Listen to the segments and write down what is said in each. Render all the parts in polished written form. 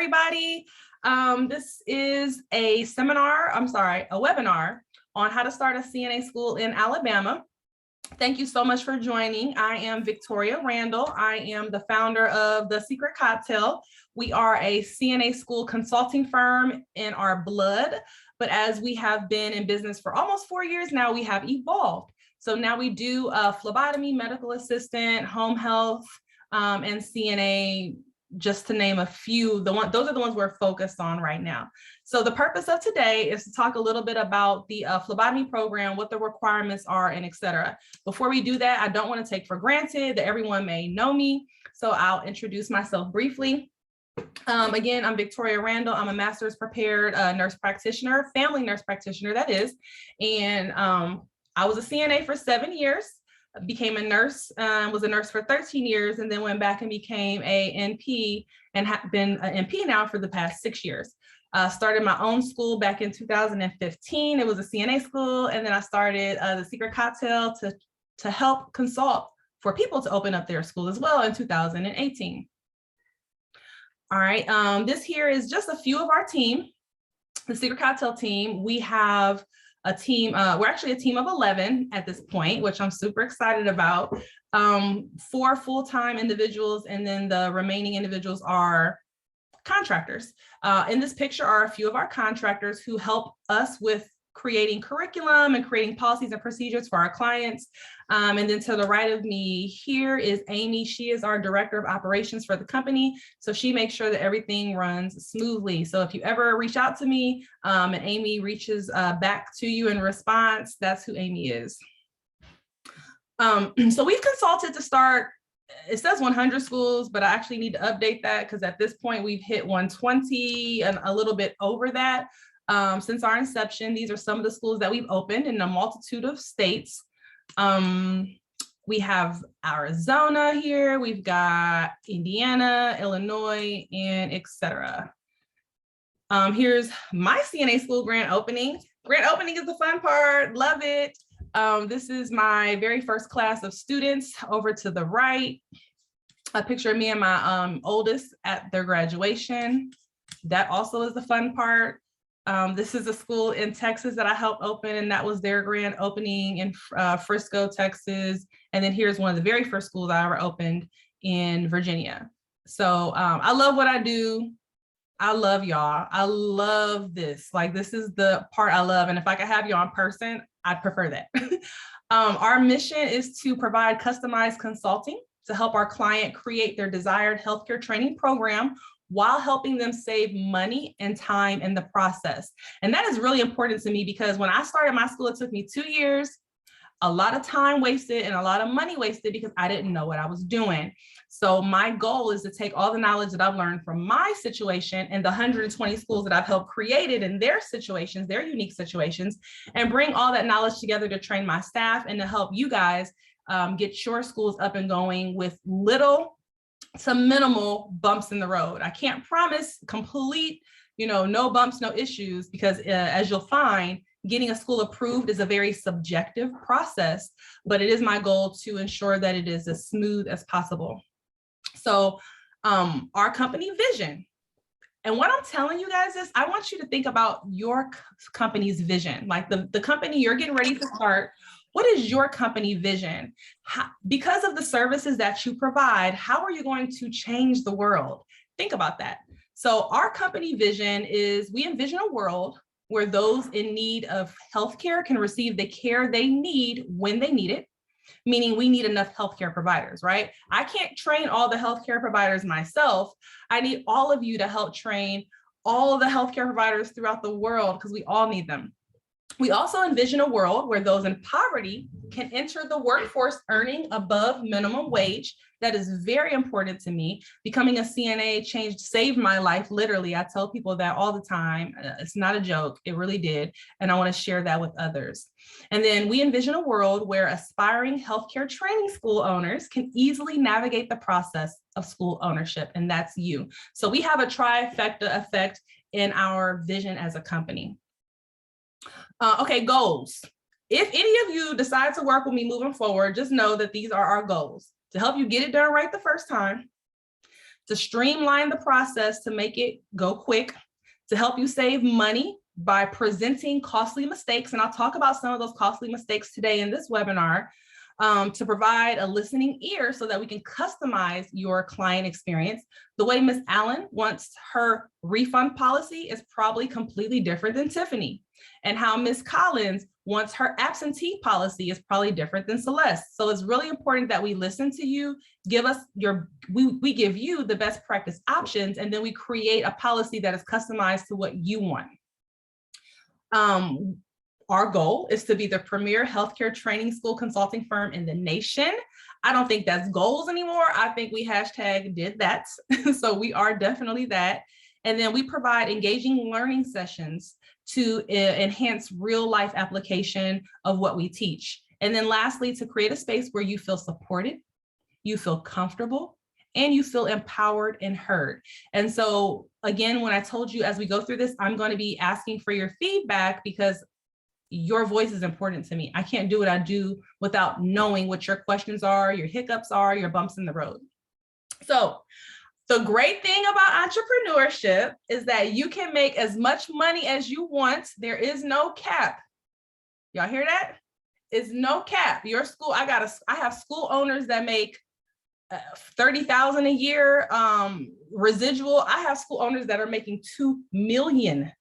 everybody. This is a webinar on how to start a CNA school in Alabama. Thank you so much for joining. I am Victoria Randall. I am the founder of The Secret Cocktail. We are a CNA school consulting firm in our blood, but as we have been in business for almost 4 years now, we have evolved. So now we do phlebotomy, medical assistant, home health, and CNA, just to name a few. Those are the ones we're focused on right now. So the purpose of today is to talk a little bit about the phlebotomy program, what the requirements are, and et cetera. Before we do that, I don't want to take for granted that everyone may know me, so I'll introduce myself briefly. Again, I'm Victoria Randall. I'm a master's prepared nurse practitioner, family nurse practitioner, that is. And I was a CNA for 7 years. Became a nurse, was a nurse for 13 years, and then went back and became a NP and have been an NP now for the past 6 years. Started my own school back in 2015. It was a CNA school, and then I started The Secret Cocktail to help consult for people to open up their school as well in 2018. All right, this here is just a few of our team, the Secret Cocktail team. We have a team, we're actually a team of 11 at this point, which I'm super excited about. 4 full-time individuals, and then the remaining individuals are contractors. In this picture are a few of our contractors who help us with creating curriculum and creating policies and procedures for our clients. And then to the right of me here is Amy. She is our director of operations for the company. So she makes sure that everything runs smoothly. So if you ever reach out to me and Amy reaches back to you in response, that's who Amy is. So we've consulted to start, it says 100 schools, but I actually need to update that because at this point we've hit 120 and a little bit over that. Since our inception. These are some of the schools that we've opened in a multitude of states. We have Arizona here, we've got Indiana, Illinois, and etc. Here's my CNA school grand opening. Grand opening is the fun part, love it. This is my very first class of students over to the right. A picture of me and my oldest at their graduation. That also is the fun part. This is a school in Texas that I helped open, and that was their grand opening in Frisco, Texas. And then here's one of the very first schools I ever opened in Virginia. So I love what I do. I love y'all. I love this. Like, this is the part I love. And if I could have you in person, I'd prefer that. Our mission is to provide customized consulting to help our client create their desired healthcare training program while helping them save money and time in the process. And that is really important to me because when I started my school, it took me 2 years, a lot of time wasted and a lot of money wasted because I didn't know what I was doing. So my goal is to take all the knowledge that I've learned from my situation and the 120 schools that I've helped created in their situations, their unique situations, and bring all that knowledge together to train my staff and to help you guys get your schools up and going with little to minimal bumps in the road. I can't promise complete, no bumps, no issues, because as you'll find, getting a school approved is a very subjective process, but it is my goal to ensure that it is as smooth as possible. So our company vision, and what I'm telling you guys is I want you to think about your company's vision, like the company you're getting ready to start. What is your company vision? Because of the services that you provide, how are you going to change the world? Think about that. So our company vision is we envision a world where those in need of healthcare can receive the care they need when they need it, meaning we need enough healthcare providers, right? I can't train all the healthcare providers myself. I need all of you to help train all of the healthcare providers throughout the world because we all need them. We also envision a world where those in poverty can enter the workforce earning above minimum wage. That is very important to me. Becoming a CNA saved my life, literally. I tell people that all the time. It's not a joke, it really did. And I want to share that with others. And then we envision a world where aspiring healthcare training school owners can easily navigate the process of school ownership, and that's you. So we have a trifecta effect in our vision as a company. Okay, goals. If any of you decide to work with me moving forward, just know that these are our goals. To help you get it done right the first time, to streamline the process, to make it go quick, to help you save money by presenting costly mistakes. And I'll talk about some of those costly mistakes today in this webinar, to provide a listening ear so that we can customize your client experience. The way Ms. Allen wants her refund policy is probably completely different than Tiffany. And how Ms. Collins wants her absentee policy is probably different than Celeste. So it's really important that we listen to you, we give you the best practice options, and then we create a policy that is customized to what you want. Our goal is to be the premier healthcare training school consulting firm in the nation. I don't think that's goals anymore. I think we #did that. So we are definitely that. And then we provide engaging learning sessions to enhance real life application of what we teach. And then lastly, to create a space where you feel supported, you feel comfortable, and you feel empowered and heard. And so again, when I told you as we go through this, I'm going to be asking for your feedback because your voice is important to me. I can't do what I do without knowing what your questions are, your hiccups are, your bumps in the road. So the great thing about entrepreneurship is that you can make as much money as you want. There is no cap. Y'all hear that? It's no cap. Your school, I have school owners that make $30,000 a year residual. I have school owners that are making $2 million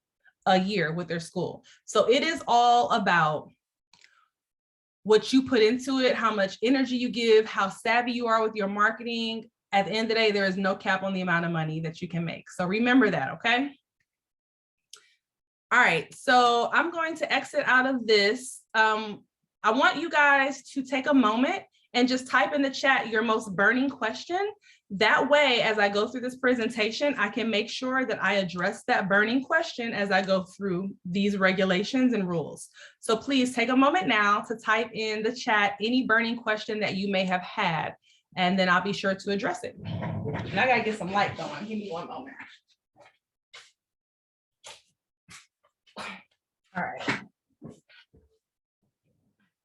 a year with their school. So it is all about what you put into it, how much energy you give, how savvy you are with your marketing. At the end of the day, there is no cap on the amount of money that you can make. So remember that, okay? All right, so I'm going to exit out of this. I want you guys to take a moment and just type in the chat your most burning question. That way, as I go through this presentation, I can make sure that I address that burning question as I go through these regulations and rules. So please take a moment now to type in the chat any burning question that you may have had, and then I'll be sure to address it. And I gotta get some light going. Give me one moment. All right.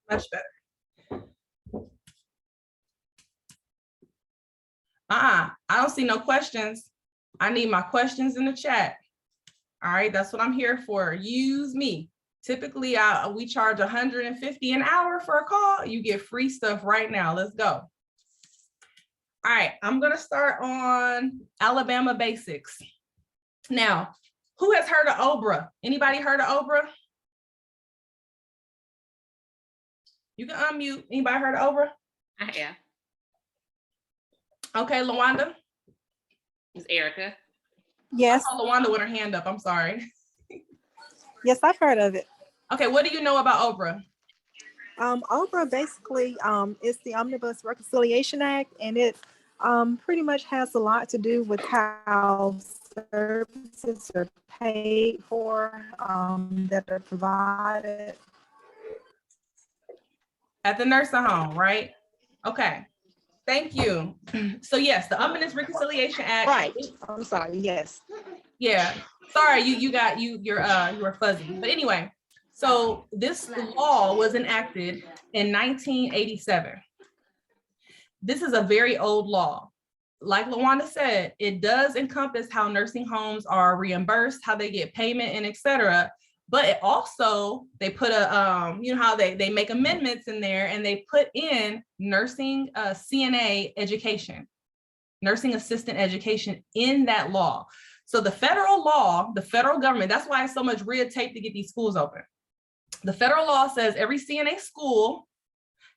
Much better. I don't see no questions. I need my questions in the chat. All right, that's what I'm here for. Use me. Typically, we charge $150 an hour for a call. You get free stuff right now. Let's go. All right, I'm gonna start on Alabama basics. Now, who has heard of OBRA? Anybody heard of OBRA? You can unmute. Anybody heard of OBRA? I have. Okay, LaWanda. Is Erica? Yes. I saw LaWanda with her hand up. I'm sorry. Yes, I've heard of it. Okay, what do you know about OBRA? OBRA basically is the Omnibus Reconciliation Act, and it pretty much has a lot to do with how services are paid for that are provided At the nursing home, right? Okay. Thank you. So yes, the Omnibus Reconciliation Act. Right. I'm sorry. Yes. Yeah. Sorry, you were fuzzy. But anyway, so this law was enacted in 1987. This is a very old law. Like LaWanda said, it does encompass how nursing homes are reimbursed, how they get payment, and et cetera. But it also, they put a, you know how they make amendments in there, and they put in nursing CNA education, nursing assistant education in that law. So the federal law, the federal government, that's why it's so much red tape to get these schools open. The federal law says every CNA school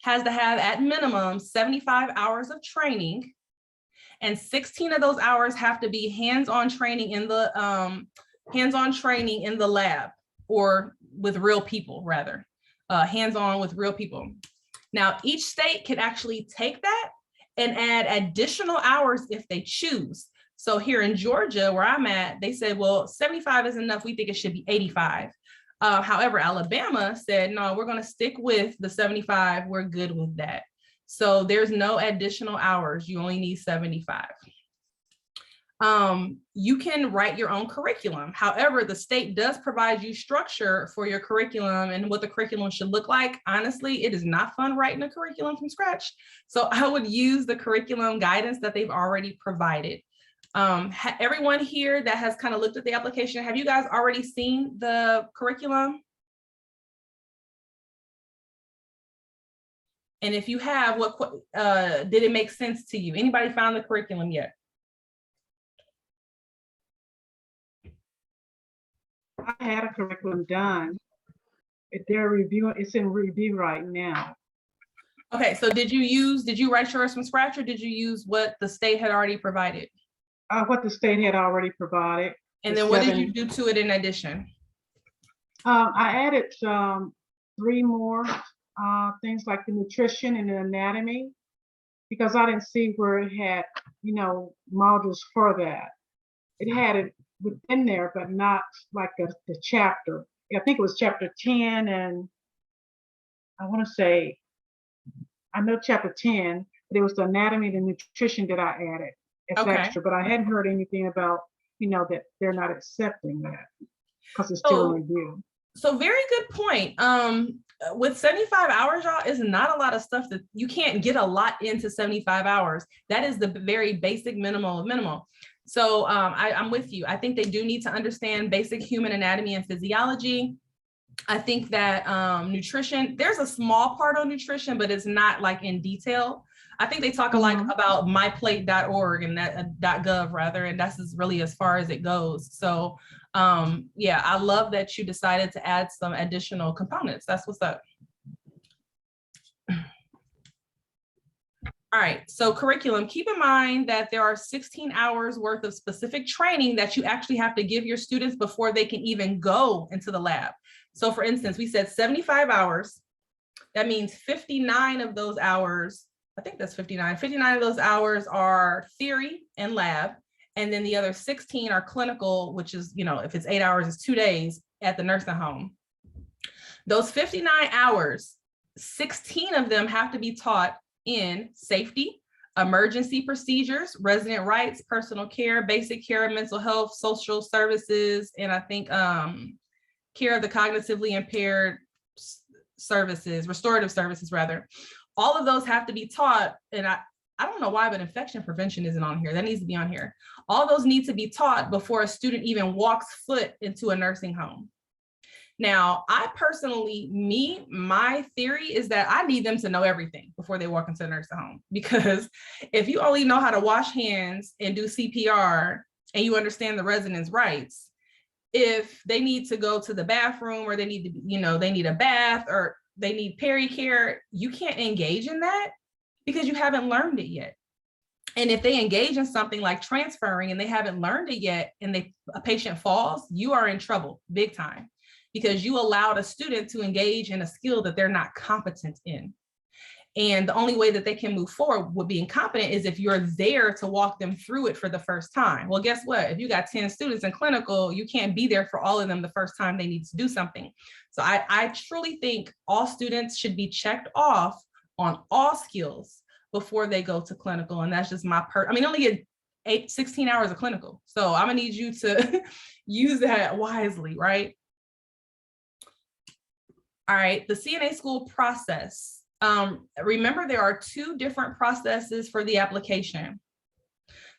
has to have at minimum 75 hours of training, and 16 of those hours have to be hands-on training in the lab, or with real people, rather, hands-on with real people. Now, each state can actually take that and add additional hours if they choose. So here in Georgia, where I'm at, they said, well, 75 is enough. We think it should be 85. However, Alabama said, no, we're going to stick with the 75. We're good with that. So there's no additional hours. You only need 75. You can write your own curriculum. However, the state does provide you structure for your curriculum and what the curriculum should look like. Honestly, it is not fun writing a curriculum from scratch. So I would use the curriculum guidance that they've already provided. Everyone here that has kind of looked at the application, have you guys already seen the curriculum? And if you have, what did it make sense to you? Anybody found the curriculum yet? I had a curriculum done. If they're reviewing, it's in review right now. Okay, so did you write yours from scratch, or did you use what the state had already provided? What the state had already provided. And then what did you do to it in addition? I added 3 more things like the nutrition and the anatomy, because I didn't see where it had, modules for that. It had it within there, but not like the chapter. I think it was chapter 10, and I want to say, I know chapter 10, but it was the anatomy and the nutrition that I added as extra, but I hadn't heard anything about, that they're not accepting that because it's still in review. So very good point. With 75 hours, y'all, is not a lot of stuff that you can't get a lot into 75 hours. That is the very basic minimal of minimal. So I'm with you. I think they do need to understand basic human anatomy and physiology. I think that nutrition, there's a small part on nutrition, but it's not like in detail. I think they talk like about myplate.org and that .gov rather, and that's really as far as it goes. So yeah, I love that you decided to add some additional components. That's what's up. All right, so curriculum, keep in mind that there are 16 hours worth of specific training that you actually have to give your students before they can even go into the lab. So for instance, we said 75 hours. That means 59 of those hours, I think that's 59 of those hours are theory and lab. And then the other 16 are clinical, which is, if it's 8 hours, it's 2 days at the nursing home. Those 59 hours, 16 of them have to be taught in safety, emergency procedures, resident rights, personal care, basic care, mental health, social services, and I think care of the cognitively impaired services, restorative services rather. All of those have to be taught, and I don't know why, but infection prevention isn't on here. That needs to be on here. All those need to be taught before a student even walks foot into a nursing home. Now, I personally, my theory is that I need them to know everything before they walk into a nursing home, because if you only know how to wash hands and do CPR and you understand the resident's rights, if they need to go to the bathroom or they need to, they need a bath or they need peri-care, you can't engage in that because you haven't learned it yet. And if they engage in something like transferring and they haven't learned it yet and a patient falls, you are in trouble big time, because you allowed a student to engage in a skill that they're not competent in. And the only way that they can move forward with being competent is if you're there to walk them through it for the first time. Well, guess what? If you got 10 students in clinical, you can't be there for all of them the first time they need to do something. So I truly think all students should be checked off on all skills before they go to clinical. And that's just my only get 16 hours of clinical. So I'm gonna need you to use that wisely, right? All right, the CNA School Process. Remember, there are 2 different processes for the application.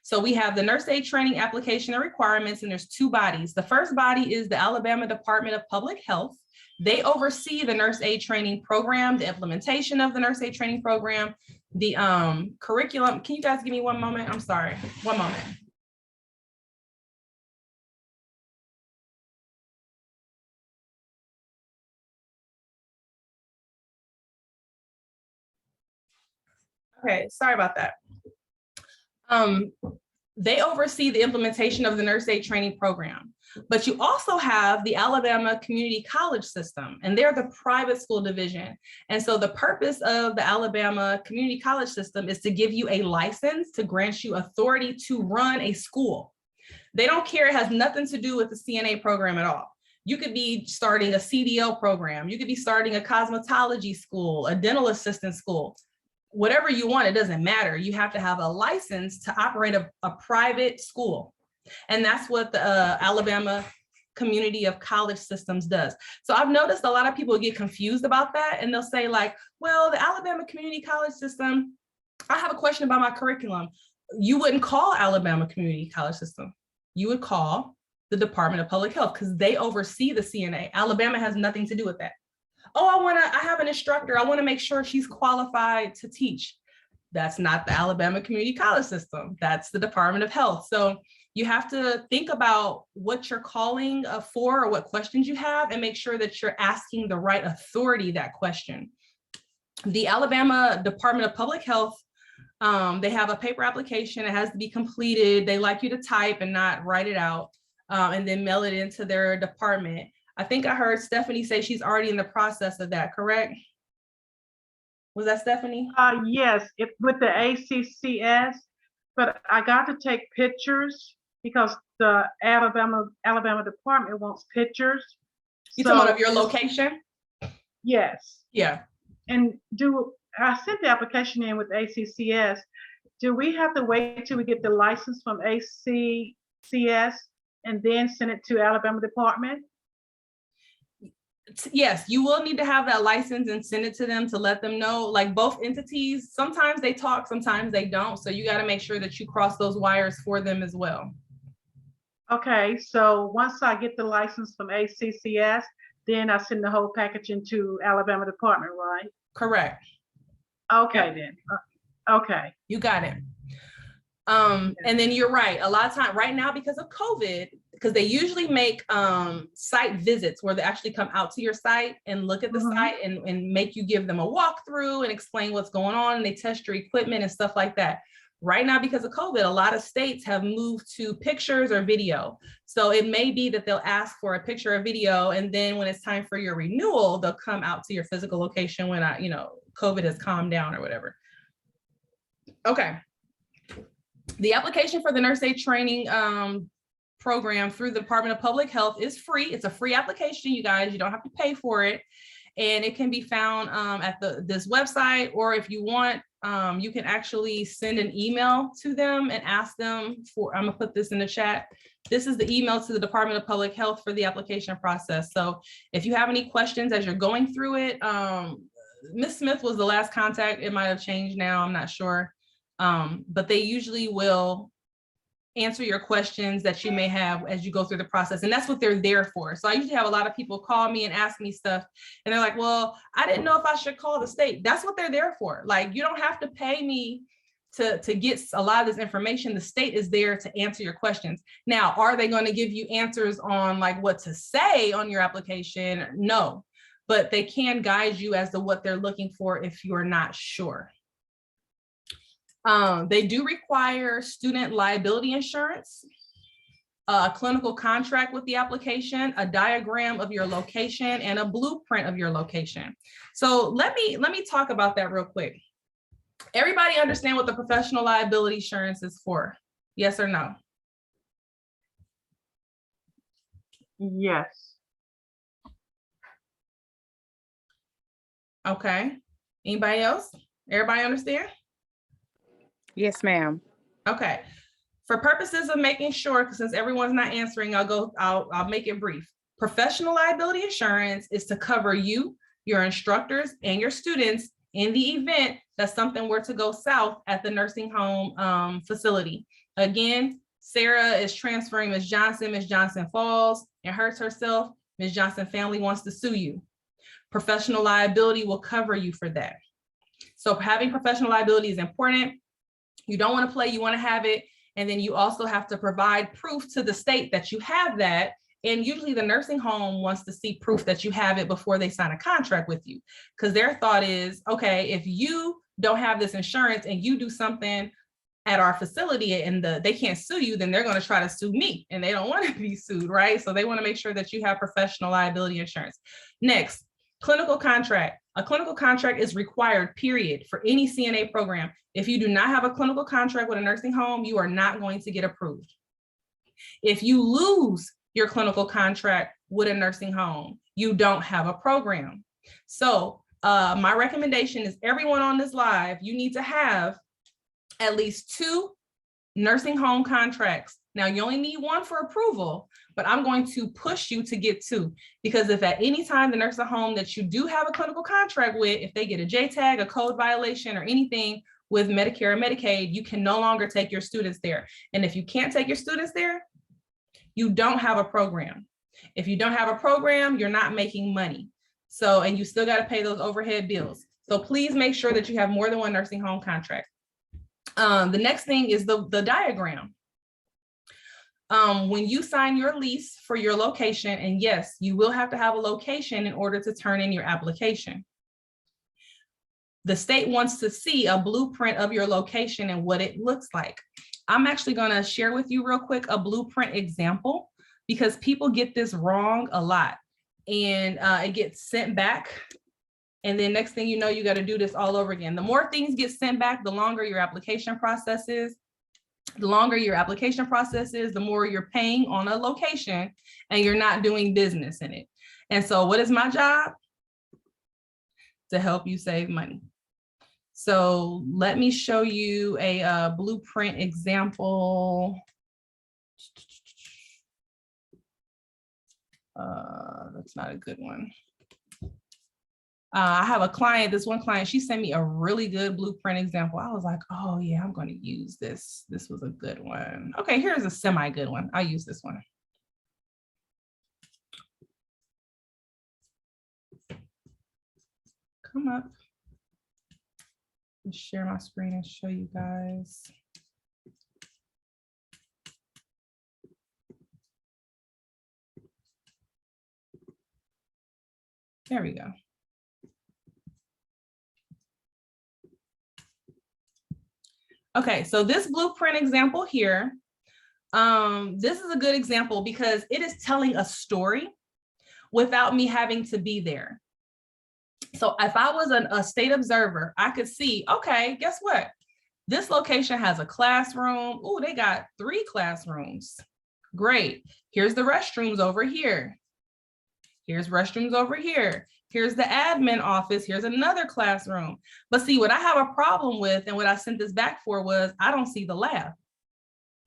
So we have the nurse aid training application and requirements, and there's 2 bodies. The first body is the Alabama Department of Public Health. They oversee the nurse aid training program, the implementation of the nurse aid training program, the curriculum. Can you guys give me one moment? I'm sorry, one moment. Okay, sorry about that. They oversee the implementation of the nurse aid training program, but you also have the Alabama Community College System, and they're the private school division. And so the purpose of the Alabama Community College System is to give you a license to grant you authority to run a school. They don't care, it has nothing to do with the CNA program at all. You could be starting a CDL program, you could be starting a cosmetology school, a dental assistant school. Whatever you want, it doesn't matter. You have to have a license to operate a private school. And that's what the Alabama Community of College Systems does. So I've noticed a lot of people get confused about that, and they'll say like, well, the Alabama Community College System, I have a question about my curriculum. you wouldn't call Alabama Community College System. You would call the Department of Public Health because they oversee the CNA. Alabama has nothing to do with that. Oh, I have an instructor. I want to make sure she's qualified to teach. That's not the Alabama Community College System. That's the Department of Health. So you have to think about what you're calling for or what questions you have and make sure that you're asking the right authority that question. The Alabama Department of Public Health, they have a paper application. It has to be completed. They like you to type and not write it out and then mail it into their department. I think I heard Stephanie say she's already in the process of that, correct? Was that Stephanie? Yes, with the ACCS, but I got to take pictures because the Alabama department wants pictures. You talking about of your location? Yes. Yeah. And I sent the application in with ACCS. Do we have to wait till we get the license from ACCS and then send it to Alabama department? Yes, you will need to have that license and send it to them to let them know, like both entities, sometimes they talk, sometimes they don't. So you got to make sure that you cross those wires for them as well. Okay, so once I get the license from ACCS, then I send the whole package into Alabama department, right? Correct. Okay, then. Okay. You got it. And then you're right. A lot of time right now, because of COVID, because they usually make site visits where they actually come out to your site and look at the site and make you give them a walkthrough and explain what's going on. And they test your equipment and stuff like that. Right now, because of COVID, a lot of states have moved to pictures or video. So it may be that they'll ask for a picture or video. And then when it's time for your renewal, they'll come out to your physical location when COVID has calmed down or whatever. Okay. The application for the nurse aid training program through the Department of Public Health is free. It's a free application, you guys. You don't have to pay for it. And it can be found at this website, or if you want, you can actually send an email to them and ask them for, I'm gonna put this in the chat. This is the email to the Department of Public Health for the application process. So if you have any questions as you're going through it, Ms. Smith was the last contact. It might have changed now, I'm not sure. But they usually will answer your questions that you may have as you go through the process. And that's what they're there for. So I usually have a lot of people call me and ask me stuff. And they're like, well, I didn't know if I should call the state. That's what they're there for. Like, you don't have to pay me to get a lot of this information. The state is there to answer your questions. Now, are they going to give you answers on like what to say on your application? No, but they can guide you as to what they're looking for if you're not sure. They do require student liability insurance, a clinical contract with the application, a diagram of your location, and a blueprint of your location. So let me talk about that real quick. Everybody understand what the professional liability insurance is for? Yes or no? Yes. Okay. Anybody else? Everybody understand? Yes, ma'am. Okay. For purposes of making sure, because since everyone's not answering, I'll make it brief. Professional liability insurance is to cover you, your instructors, and your students in the event that something were to go south at the nursing home facility. Again, Sarah is transferring Ms. Johnson falls and hurts herself. Ms. Johnson family wants to sue you. Professional liability will cover you for that. So having professional liability is important. You don't want to play, you want to have it. And then you also have to provide proof to the state that you have that. And usually the nursing home wants to see proof that you have it before they sign a contract with you. Because their thought is, okay, if you don't have this insurance and you do something at our facility and they can't sue you, then they're going to try to sue me and they don't want to be sued, right? So they want to make sure that you have professional liability insurance. Next, clinical contract. A clinical contract is required, period, for any CNA program. If you do not have a clinical contract with a nursing home, you are not going to get approved. If you lose your clinical contract with a nursing home, you don't have a program. So my recommendation is everyone on this live, you need to have at least 2 nursing home contracts. Now you only need 1 for approval, but I'm going to push you to get 2, because if at any time the nursing home that you do have a clinical contract with, if they get a JTAG, a code violation or anything, with Medicare and Medicaid, you can no longer take your students there. And if you can't take your students there, you don't have a program. If you don't have a program, you're not making money. So, and you still got to pay those overhead bills. So please make sure that you have more than one nursing home contract. The next thing is the diagram. When you sign your lease for your location, and yes, you will have to have a location in order to turn in your application. The state wants to see a blueprint of your location and what it looks like. I'm actually going to share with you real quick a blueprint example, because people get this wrong a lot, and it gets sent back. And then next thing you know, you got to do this all over again. The more things get sent back, the longer your application process is. The longer your application process is, the more you're paying on a location and you're not doing business in it. And so what is my job? To help you save money. So let me show you a blueprint example. That's not a good one. I have a client, this one client, she sent me a really good blueprint example. I was like, oh yeah, I'm going to use this. This was a good one. Okay, here's a semi-good one. I'll use this one. Come up. Let's share my screen and show you guys. There we go. Okay, so this blueprint example here, this is a good example because it is telling a story without me having to be there. So if I was a state observer, I could see, okay, guess what? This location has a classroom. Oh, they got 3 classrooms. Great. Here's the restrooms over here. Here's restrooms over here. Here's the admin office. Here's another classroom. But see, what I have a problem with and what I sent this back for was I don't see the lab.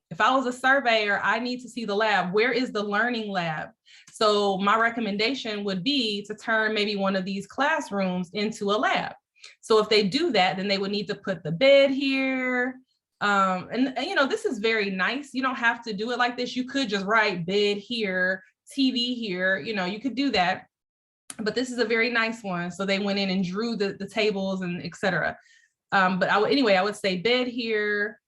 If I was a surveyor, I need to see the lab. Where is the learning lab? So my recommendation would be to turn maybe one of these classrooms into a lab. So if they do that, then they would need to put the bed here. And you know, this is very nice. You don't have to do it like this. You could just write bed here, TV here, you know, you could do that. But this is a very nice one. So they went in and drew the tables and et cetera. But I would say bed here,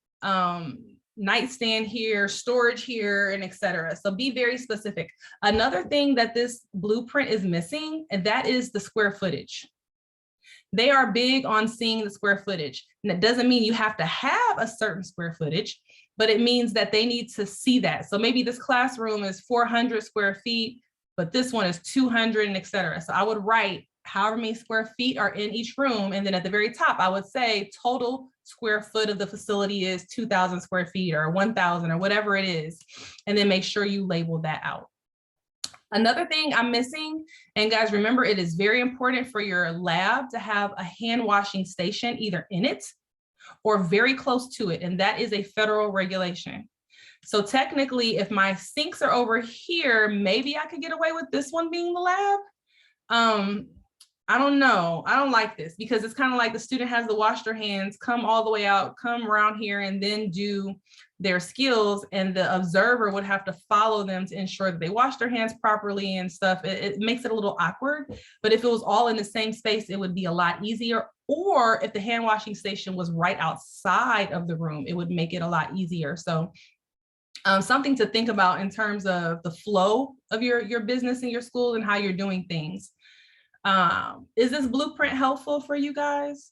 nightstand here, storage here, and et cetera. So be very specific. Another thing that this blueprint is missing, and that is the square footage. They are big on seeing the square footage. And that doesn't mean you have to have a certain square footage, but it means that they need to see that. So maybe this classroom is 400 square feet, but this one is 200 and et cetera. So I would write however many square feet are in each room. And then at the very top, I would say total square foot of the facility is 2,000 square feet or 1,000 or whatever it is. And then make sure you label that out. Another thing I'm missing, and guys, remember, it is very important for your lab to have a hand washing station either in it or very close to it. And that is a federal regulation. So technically, if my sinks are over here, maybe I could get away with this one being the lab. I don't know. I don't like this because it's kind of like the student has to wash their hands, come all the way out, come around here, and then do their skills. And the observer would have to follow them to ensure that they wash their hands properly and stuff. It makes it a little awkward. But if it was all in the same space, it would be a lot easier. Or if the hand washing station was right outside of the room, it would make it a lot easier. So something to think about in terms of the flow of your business and your school and how you're doing things. Is this blueprint helpful for you guys?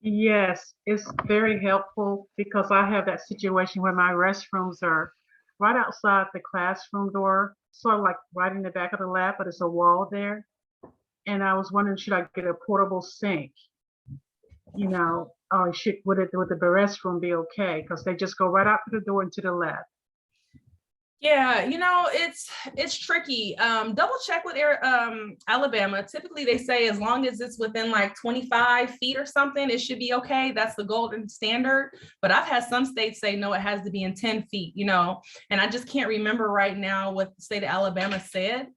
Yes, it's very helpful because I have that situation where my restrooms are right outside the classroom door, sort of like right in the back of the lab, but it's a wall there. And I was wondering, should I get a portable sink? You know, or would the restroom be okay? Because they just go right out the door into the lab. Yeah, you know, it's tricky. Double check with Alabama. Typically, they say as long as it's within like 25 feet or something, it should be okay. That's the golden standard. But I've had some states say, no, it has to be in 10 feet, you know, and I just can't remember right now what the state of Alabama said.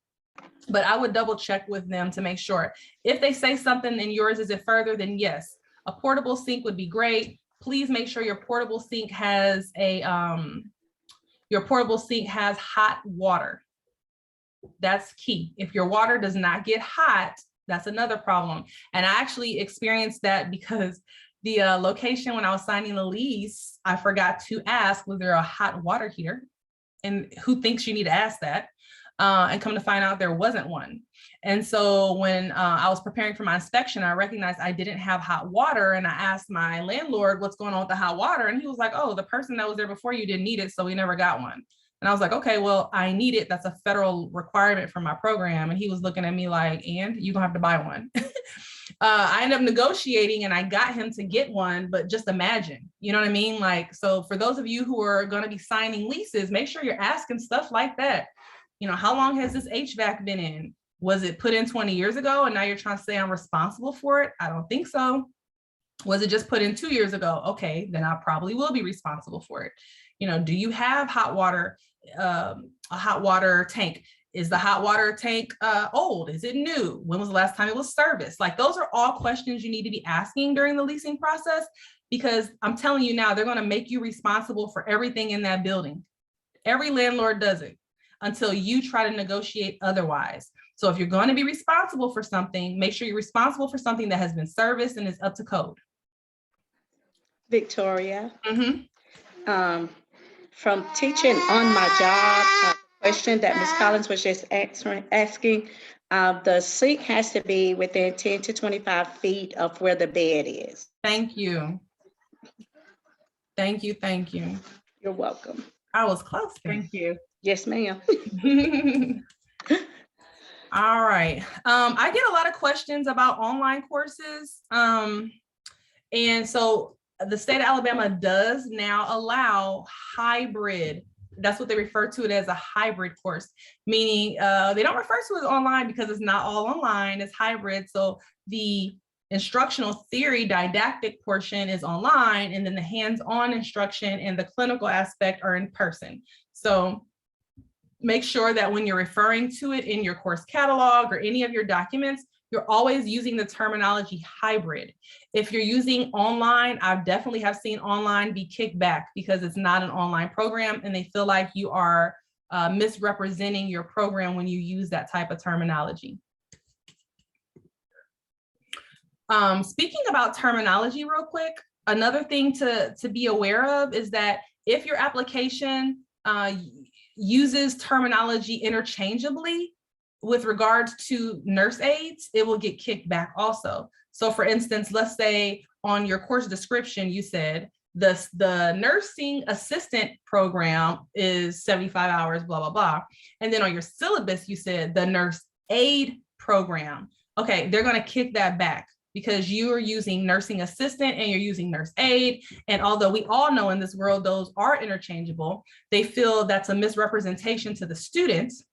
but I would double check with them to make sure. If they say something and yours is it further, then yes, a portable sink would be great. Please make sure your portable sink has hot water. That's key. If your water does not get hot, that's another problem. And I actually experienced that because the location when I was signing the lease, I forgot to ask, was there a hot water heater? And who thinks you need to ask that? And come to find out there wasn't one. And so when I was preparing for my inspection, I recognized I didn't have hot water. And I asked my landlord, what's going on with the hot water? And he was like, oh, the person that was there before you didn't need it, so we never got one. And I was like, okay, well, I need it. That's a federal requirement for my program. And he was looking at me like, and you're gonna have to buy one. I ended up negotiating and I got him to get one, but just imagine, you know what I mean? Like, so for those of you who are gonna be signing leases, make sure you're asking stuff like that. You know, how long has this HVAC been in? Was it put in 20 years ago and now you're trying to say I'm responsible for it? I don't think so. Was it just put in 2 years ago? Okay, then I probably will be responsible for it. You know, do you have hot water, a hot water tank? Is the hot water tank old? Is it new? When was the last time it was serviced? Like, those are all questions you need to be asking during the leasing process, because I'm telling you now, they're going to make you responsible for everything in that building. Every landlord does it until you try to negotiate otherwise. So if you're going to be responsible for something, make sure you're responsible for something that has been serviced and is up to code. Victoria, Mm-hmm. from teaching on my job, question that Ms. Collins was just asking, the sink has to be within 10 to 25 feet of where the bed is. Thank you. Thank you. Thank you. You're welcome. I was close. Thank you. Yes, ma'am. All right. I get a lot of questions about online courses. And so the state of Alabama does now allow hybrid. That's what they refer to it as, a hybrid course, meaning they don't refer to it as online because it's not all online, it's hybrid. So the instructional theory didactic portion is online, and then the hands-on instruction and the clinical aspect are in person. So make sure that when you're referring to it in your course catalog or any of your documents, you're always using the terminology hybrid. If you're using online, I definitely have seen online be kicked back because it's not an online program and they feel like you are misrepresenting your program when you use that type of terminology. Speaking about terminology real quick, another thing to be aware of is that if your application uses terminology interchangeably with regards to nurse aides, it will get kicked back also. So for instance, let's say on your course description, you said the nursing assistant program is 75 hours, blah, blah, blah. And then on your syllabus, you said the nurse aide program. Okay, they're gonna kick that back because you are using nursing assistant and you're using nurse aide. And although we all know in this world, those are interchangeable, they feel that's a misrepresentation to the students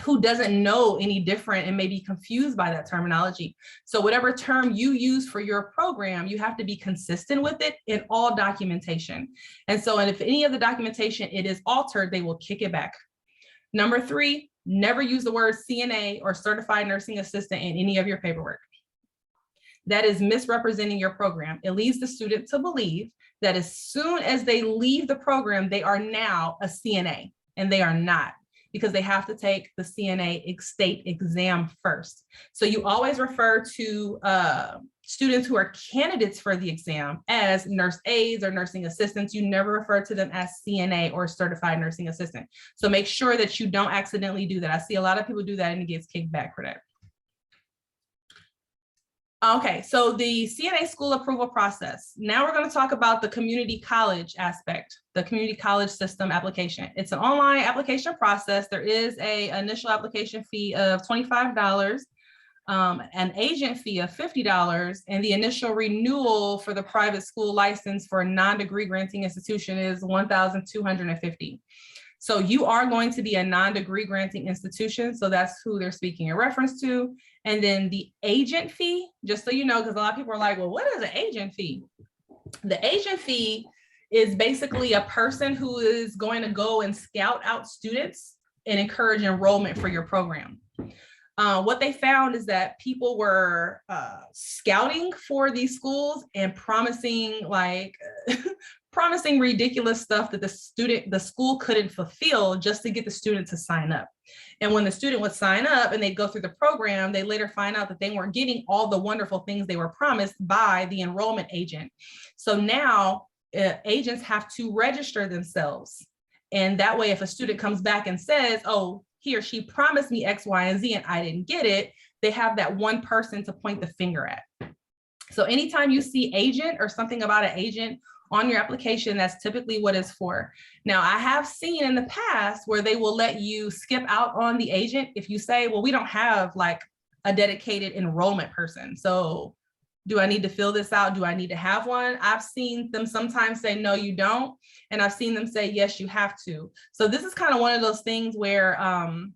who doesn't know any different and may be confused by that terminology. So whatever term you use for your program, you have to be consistent with it in all documentation. And if any of the documentation it is altered, they will kick it back. Number 3, never use the word CNA or certified nursing assistant in any of your paperwork. That is misrepresenting your program. It leads the student to believe that as soon as they leave the program, they are now a CNA, and they are not, because they have to take the CNA state exam first. So you always refer to students who are candidates for the exam as nurse aides or nursing assistants. You never refer to them as CNA or certified nursing assistant. So make sure that you don't accidentally do that. I see a lot of people do that and it gets kicked back for that. Okay, so the CNA school approval process. Now we're going to talk about the community college aspect, the community college system application. It's an online application process. There is an initial application fee of $25, an agent fee of $50, and the initial renewal for the private school license for a non-degree granting institution is $1,250. So you are going to be a non-degree granting institution. So that's who they're speaking in reference to. And then the agent fee, just so you know, because a lot of people are like, well, what is an agent fee? The agent fee is basically a person who is going to go and scout out students and encourage enrollment for your program. What they found is that people were scouting for these schools and promising promising ridiculous stuff that the school couldn't fulfill just to get the student to sign up. And when the student would sign up and they'd go through the program, they later find out that they weren't getting all the wonderful things they were promised by the enrollment agent. So now agents have to register themselves. And that way, if a student comes back and says, oh, he or she promised me X, Y, and Z, and I didn't get it, they have that one person to point the finger at. So anytime you see agent or something about an agent on your application, that's typically what it's for. Now, I have seen in the past where they will let you skip out on the agent if you say, well, we don't have like a dedicated enrollment person. So do I need to fill this out? Do I need to have one? I've seen them sometimes say, no, you don't. And I've seen them say, yes, you have to. So this is kind of one of those things where I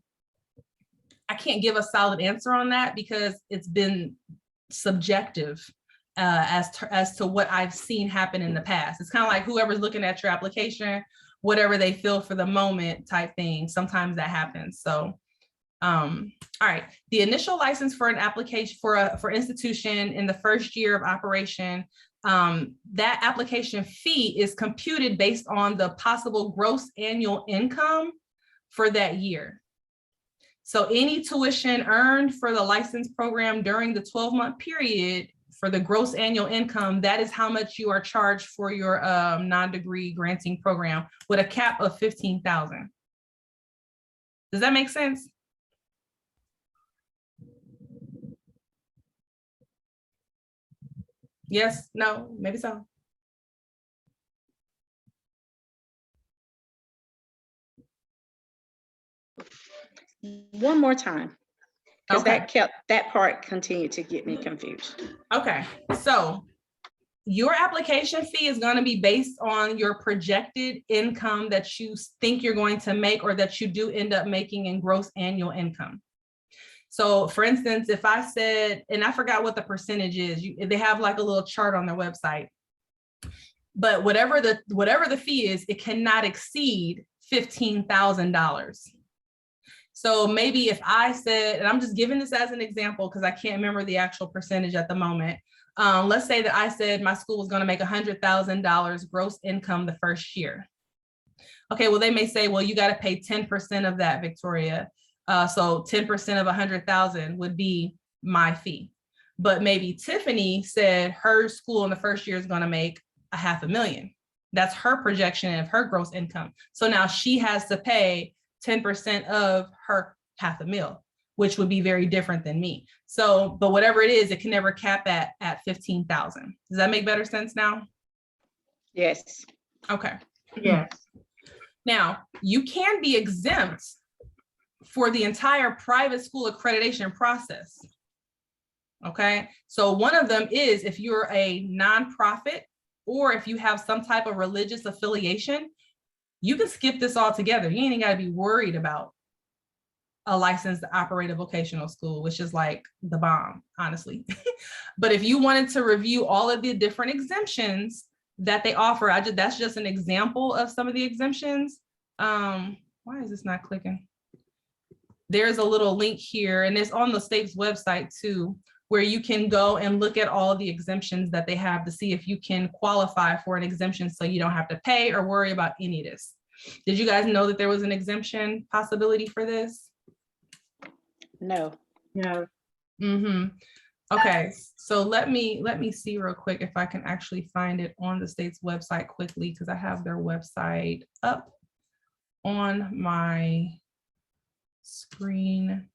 can't give a solid answer on that because it's been subjective as to what I've seen happen in the past. It's kind of like whoever's looking at your application, whatever they feel for the moment type thing. Sometimes that happens. So, all right. The initial license for an application for institution in the first year of operation, that application fee is computed based on the possible gross annual income for that year. So any tuition earned for the license program during the 12-month period for the gross annual income, that is how much you are charged for your non-degree granting program with a cap of $15,000. Does that make sense? Yes, no, maybe so. One more time, because Okay. that part continued to get me confused. Okay, so your application fee is going to be based on your projected income that you think you're going to make or that you do end up making in gross annual income. So for instance, if I said, and I forgot what the percentage is, they have like a little chart on their website, but whatever the fee is, it cannot exceed $15,000. So maybe if I said, and I'm just giving this as an example because I can't remember the actual percentage at the moment. Let's say that I said my school was going to make $100,000 gross income the first year. Okay, well, they may say, well, you got to pay 10% of that, Victoria. So 10% of 100,000 would be my fee. But maybe Tiffany said her school in the first year is going to make $500,000. That's her projection of her gross income. So now she has to pay 10% of her $500,000, which would be very different than me. So, but whatever it is, it can never cap at 15,000. Does that make better sense now? Yes. Okay. Yes. Now, you can be exempt for the entire private school accreditation process. Okay. So one of them is if you're a nonprofit or if you have some type of religious affiliation, you can skip this altogether. You ain't got to be worried about a license to operate a vocational school, which is like the bomb, honestly. But if you wanted to review all of the different exemptions that they offer, that's just an example of some of the exemptions. Why is this not clicking? There's a little link here, and it's on the state's website too, where you can go and look at all of the exemptions that they have to see if you can qualify for an exemption so you don't have to pay or worry about any of this. Did you guys know that there was an exemption possibility for this? No. No. Mm-hmm. Okay, so let me see real quick if I can actually find it on the state's website quickly, because I have their website up on my screen.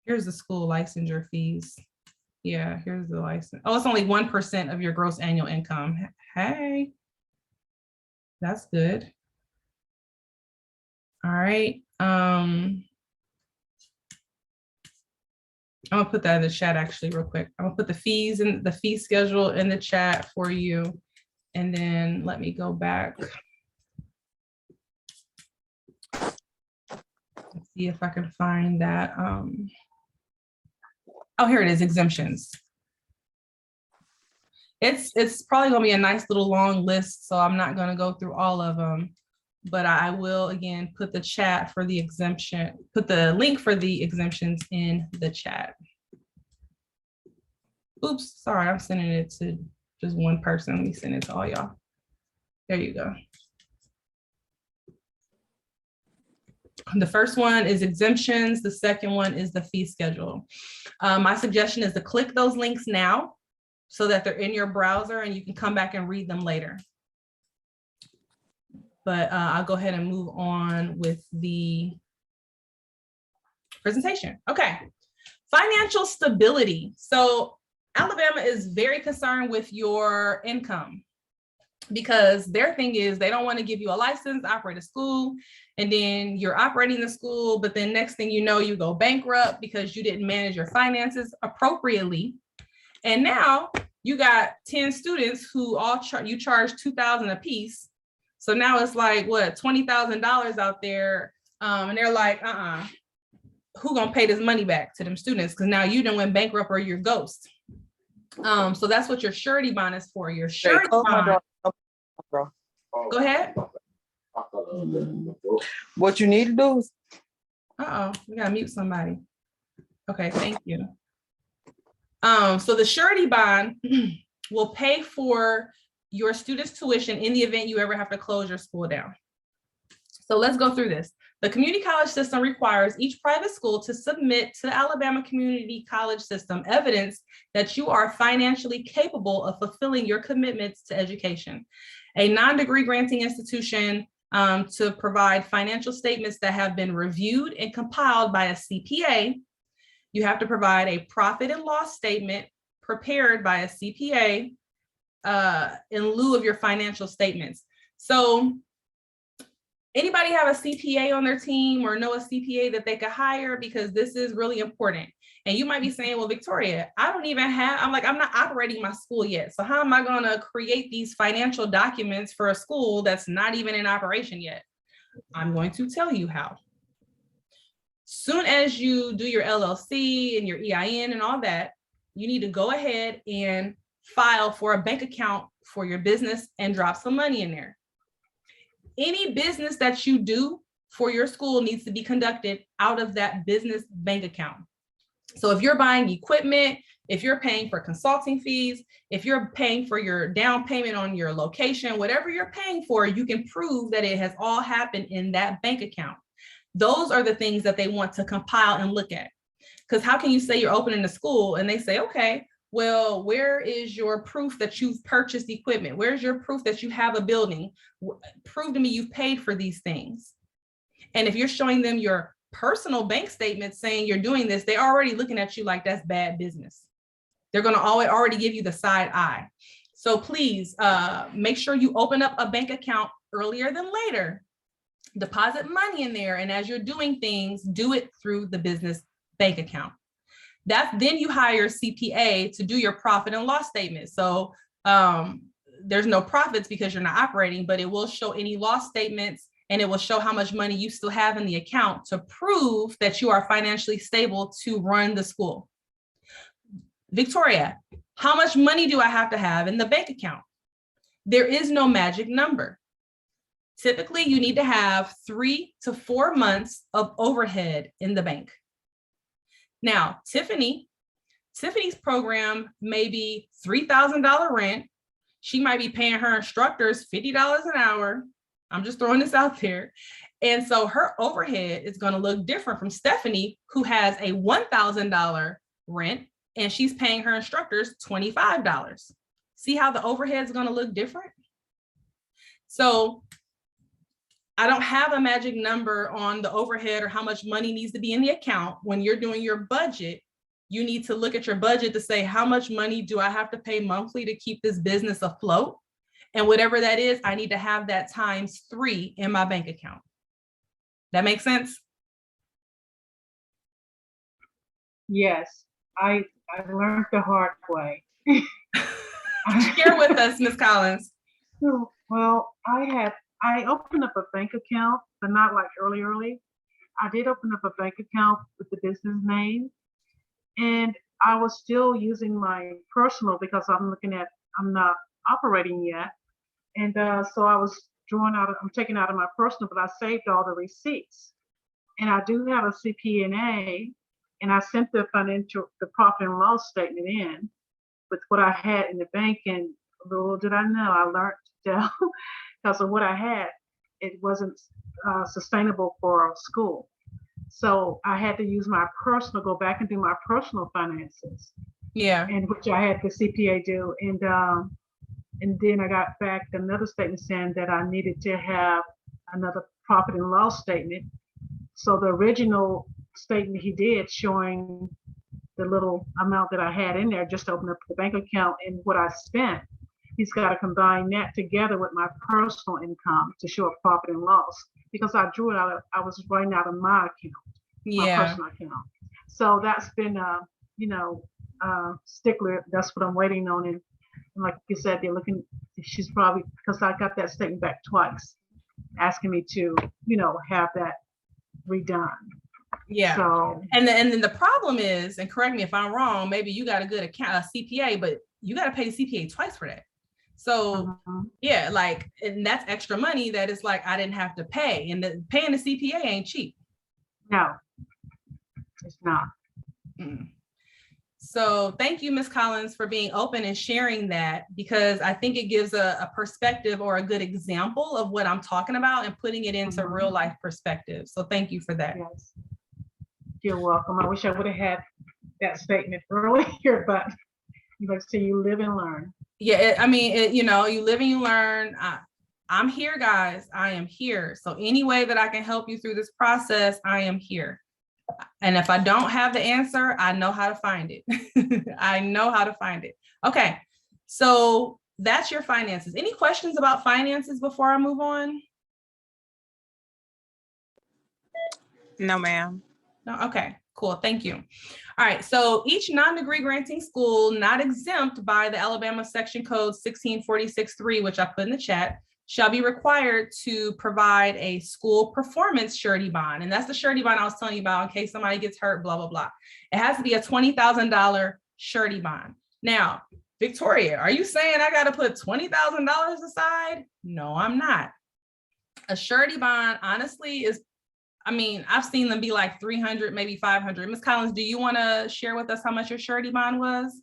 Here's the school licensure fees. Yeah, here's the license. Oh, it's only 1% of your gross annual income. Hey, that's good. All right. I'm gonna put that in the chat actually real quick. I'm gonna put the fees and the fee schedule in the chat for you. And then let me go back. Let's see if I can find that. Oh, here it is, exemptions. It's probably gonna be a nice little long list, so I'm not gonna go through all of them. but I will again put the chat for the exemption, put the link for the exemptions in the chat. Oops, sorry, I'm sending it to just one person. Let me send it to all y'all. There you go. The first one is exemptions. The second one is the fee schedule. My suggestion is to click those links now so that they're in your browser and you can come back and read them later. But I'll go ahead and move on with the presentation. Okay, financial stability. So Alabama is very concerned with your income because their thing is they don't want to give you a license, operate a school, and then you're operating the school, but then next thing you know, you go bankrupt because you didn't manage your finances appropriately. And now you got 10 students who all you charge $2,000 a piece. So now it's like, what, $20,000 out there. And they're like, who gonna pay this money back to them students? Because now you done went bankrupt or you're ghost. So that's what your surety bond is for. Your surety bond. Go ahead. What you need to do is. We gotta mute somebody. Okay, thank you. So the surety bond will pay for your students' tuition in the event you ever have to close your school down. So let's go through this. The community college system requires each private school to submit to the Alabama Community College System evidence that you are financially capable of fulfilling your commitments to education. A non-degree granting institution to provide financial statements that have been reviewed and compiled by a CPA. You have to provide a profit and loss statement prepared by a CPA in lieu of your financial statements. So anybody have a CPA on their team or know a CPA that they could hire? Because this is really important. And you might be saying, well, Victoria, I don't even have, I'm not operating my school yet. So how am I going to create these financial documents for a school that's not even in operation yet? I'm going to tell you how. Soon as you do your LLC and your EIN and all that, you need to go ahead and file for a bank account for your business and drop some money in there. Any business that you do for your school needs to be conducted out of that business bank account. So if you're buying equipment, if you're paying for consulting fees, if you're paying for your down payment on your location, whatever you're paying for, you can prove that it has all happened in that bank account. Those are the things that they want to compile and look at. Because how can you say you're opening a school and they say, okay, well, where is your proof that you've purchased equipment? Where's your proof that you have a building? Prove to me you've paid for these things. And if you're showing them your personal bank statement saying you're doing this, they're already looking at you like that's bad business. They're going to already give you the side eye. So please make sure you open up a bank account earlier than later. Deposit money in there. And as you're doing things, do it through the business bank account. Then you hire a CPA to do your profit and loss statement. So there's no profits because you're not operating, but it will show any loss statements and it will show how much money you still have in the account to prove that you are financially stable to run the school. Victoria, how much money do I have to have in the bank account? There is no magic number. Typically, you need to have 3 to 4 months of overhead in the bank. Now, Tiffany's program may be $3,000 rent. She might be paying her instructors $50 an hour. I'm just throwing this out there. And so her overhead is going to look different from Stephanie, who has a $1,000 rent and she's paying her instructors $25. See how the overhead is going to look different? So I don't have a magic number on the overhead or how much money needs to be in the account. When you're doing your budget, you need to look at your budget to say, how much money do I have to pay monthly to keep this business afloat? And whatever that is, I need to have that times 3 in my bank account. That makes sense? Yes, I learned the hard way. Share with us, Ms. Collins. Well, I opened up a bank account, but not like early. I did open up a bank account with the business name, and I was still using my personal because I'm not operating yet. And so I was I'm taking out of my personal, but I saved all the receipts. And I do have a CPNA, and I sent the profit and loss statement in with what I had in the bank, and little did I know, I learned to tell because of what I had, it wasn't sustainable for school. So I had to use my personal, go back and do my personal finances, Yeah. and which I had the CPA do. And then I got back another statement saying that I needed to have another profit and loss statement. So the original statement he did showing the little amount that I had in there just to open up the bank account and what I spent, he's got to combine that together with my personal income to show a profit and loss, because I drew it out, I was writing out of my account, my Yeah. personal account. So that's been, stickler. That's what I'm waiting on. And like you said, they're looking, she's probably, because I got that statement back twice, asking me to, have that redone. Yeah. So, And then the problem is, and correct me if I'm wrong, maybe you got a good account, a CPA, but you got to pay the CPA twice for that. So yeah, like, and that's extra money that is like, I didn't have to pay, and paying the CPA ain't cheap. no, it's not. So thank you, Ms. Collins, for being open and sharing that, because I think it gives a perspective or a good example of what I'm talking about and putting it into real life perspective. So thank you for that. Yes. You're welcome. I wish I would have had that statement earlier, but like I say, you live and learn. Yeah, you live and you learn. I'm here, guys. I am here. So any way that I can help you through this process, I am here. And if I don't have the answer, I know how to find it. I know how to find it. Okay, so that's your finances. Any questions about finances before I move on? No, ma'am. No? Okay, cool. Thank you. All right, so each non-degree granting school not exempt by the Alabama Section Code 1646.3, which I put in the chat, shall be required to provide a school performance surety bond. And that's the surety bond I was telling you about in case somebody gets hurt, blah, blah, blah. It has to be a $20,000 surety bond. Now, Victoria, are you saying I got to put $20,000 aside? No, I'm not. A surety bond, honestly, is, I've seen them be like 300, maybe 500. Ms. Collins, do you want to share with us how much your surety bond was?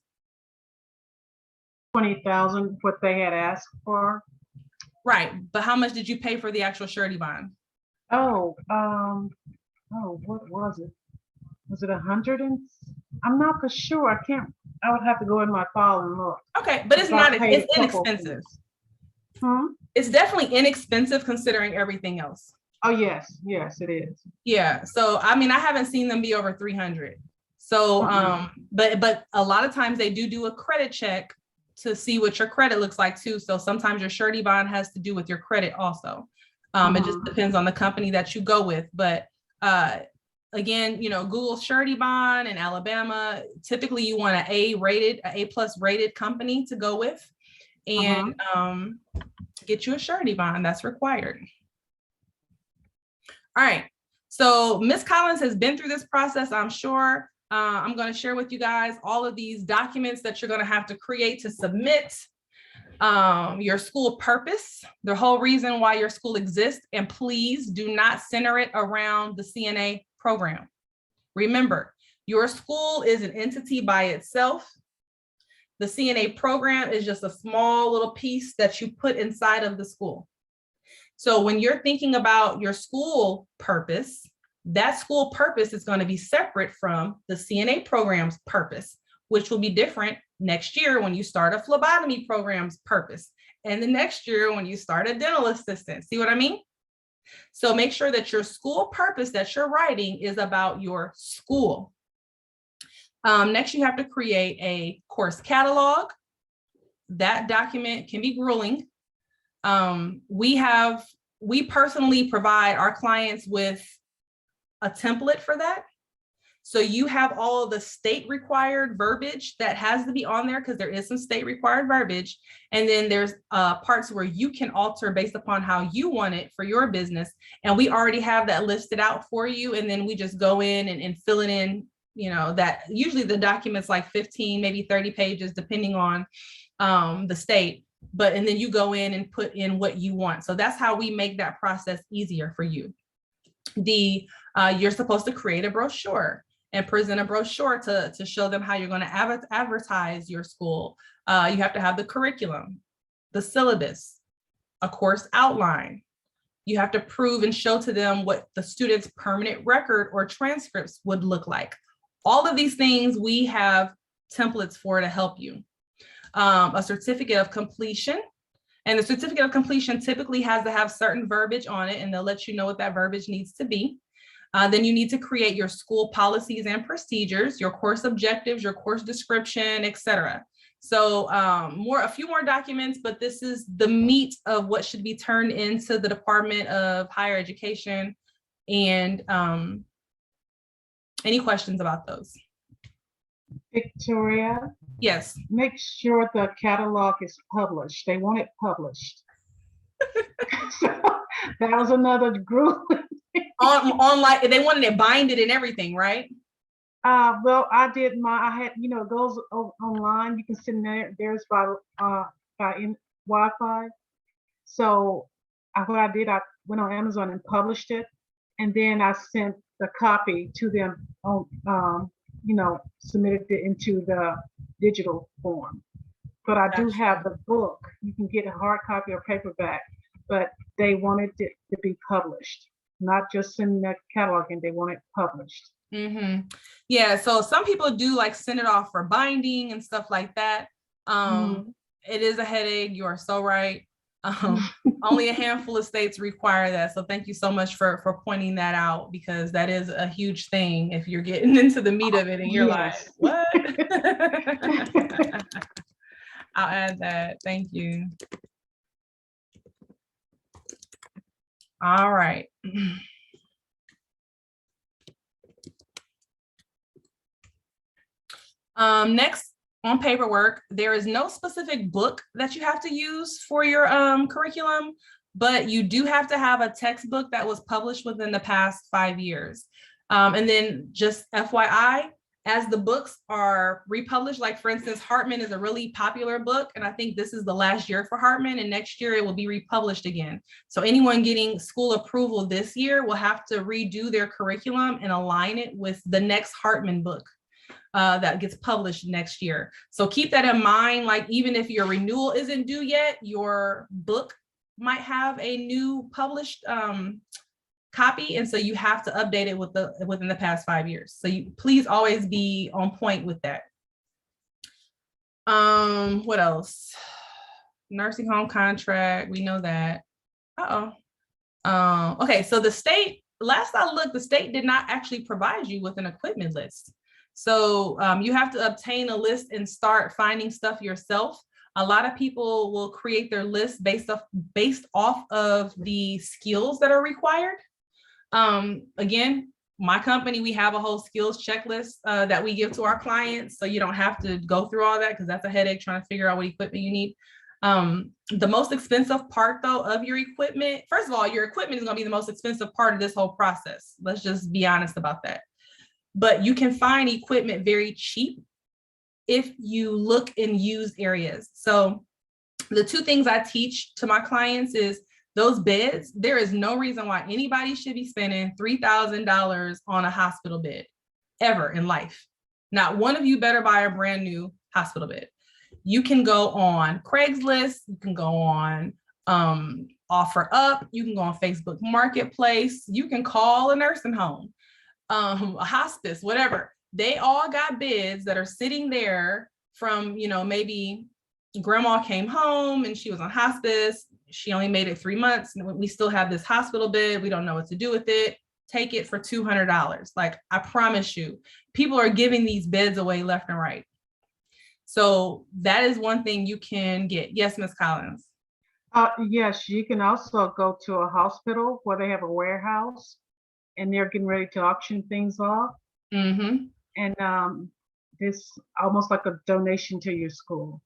20,000, what they had asked for. Right, but how much did you pay for the actual surety bond? What was it? Was it 100? I'm not for sure. I would have to go in my file and look. Okay, but it's not, it's inexpensive. It's definitely inexpensive considering everything else. Oh, yes, it is. Yeah, so I haven't seen them be over 300. So, but a lot of times they do a credit check to see what your credit looks like too. So sometimes your surety bond has to do with your credit also. It just depends on the company that you go with. But again, Google surety bond in Alabama, typically you want an A+ rated company to go with, and get you a surety bond that's required. All right, so Ms. Collins has been through this process, I'm sure. I'm going to share with you guys all of these documents that you're going to have to create to submit your school purpose, the whole reason why your school exists, and please do not center it around the CNA program. Remember, your school is an entity by itself. The CNA program is just a small little piece that you put inside of the school. So when you're thinking about your school purpose, that school purpose is going to be separate from the CNA program's purpose, which will be different next year when you start a phlebotomy program's purpose, and the next year when you start a dental assistant. See what I mean? So make sure that your school purpose that you're writing is about your school. Next, you have to create a course catalog. That document can be grueling. We personally provide our clients with a template for that. So you have all of the state required verbiage that has to be on there, because there is some state required verbiage. And then there's parts where you can alter based upon how you want it for your business. And we already have that listed out for you. And then we just go in and fill it in, that usually the document's like 15, maybe 30 pages, depending on the state. and then you go in and put in what you want. So that's how we make that process easier for you. You're supposed to create a brochure and present a brochure to show them how you're going to advertise your school. You have to have the curriculum, the syllabus, a course outline. You have to prove and show to them what the student's permanent record or transcripts would look like. All of these things we have templates for to help you. A certificate of completion. And the certificate of completion typically has to have certain verbiage on it, and they'll let you know what that verbiage needs to be. Then you need to create your school policies and procedures, your course objectives, your course description, etc. So a few more documents, but this is the meat of what should be turned into the Department of Higher Education. And any questions about those? Victoria, Yes. make sure the catalog is published. They want it published. So that was another group. Online, they wanted it binded and everything, right? Well, I did I had, it goes online. You can send theirs by Wi-Fi. So what I did, I went on Amazon and published it, and then I sent the copy to them on, submitted it into the digital form. But I do have the book. You can get a hard copy or paperback, but they wanted it to be published, not just send that catalog, and they want it published. Mm-hmm. Yeah, so some people do like send it off for binding and stuff like that. It is a headache. You are so right. Only a handful of states require that. So thank you so much for pointing that out, because that is a huge thing if you're getting into the meat of it and you're Yes. like, what? I'll add that. Thank you. All right. Next on paperwork, there is no specific book that you have to use for your curriculum, but you do have to have a textbook that was published within the past 5 years. And then just FYI, as the books are republished, like for instance, Hartman is a really popular book, and I think this is the last year for Hartman, and next year it will be republished again. So anyone getting school approval this year will have to redo their curriculum and align it with the next Hartman book that gets published next year. So keep that in mind. Like even if your renewal isn't due yet, your book might have a new published copy, and so you have to update it within the past 5 years. So you please always be on point with that. What else? Nursing home contract, we know that. Okay, so the state, last I looked, the state did not actually provide you with an equipment list. So you have to obtain a list and start finding stuff yourself. A lot of people will create their list based off of the skills that are required. Again, my company, we have a whole skills checklist that we give to our clients. So you don't have to go through all that, because that's a headache trying to figure out what equipment you need. The most expensive part though of your equipment, first of all, your equipment is going to be the most expensive part of this whole process. Let's just be honest about that. But you can find equipment very cheap if you look in used areas. So the two things I teach to my clients is those beds. There is no reason why anybody should be spending $3,000 on a hospital bed ever in life. Not one of you better buy a brand new hospital bed. You can go on Craigslist, you can go on OfferUp, you can go on Facebook Marketplace, you can call a nursing home, a hospice, whatever. They all got bids that are sitting there from, maybe grandma came home and she was on hospice. She only made it 3 months. And we still have this hospital bed. We don't know what to do with it. Take it for $200. Like, I promise you, people are giving these beds away left and right. So that is one thing you can get. Yes, Ms. Collins. Yes, you can also go to a hospital where they have a warehouse and they're getting ready to auction things off. Mm-hmm. And this almost like a donation to your school.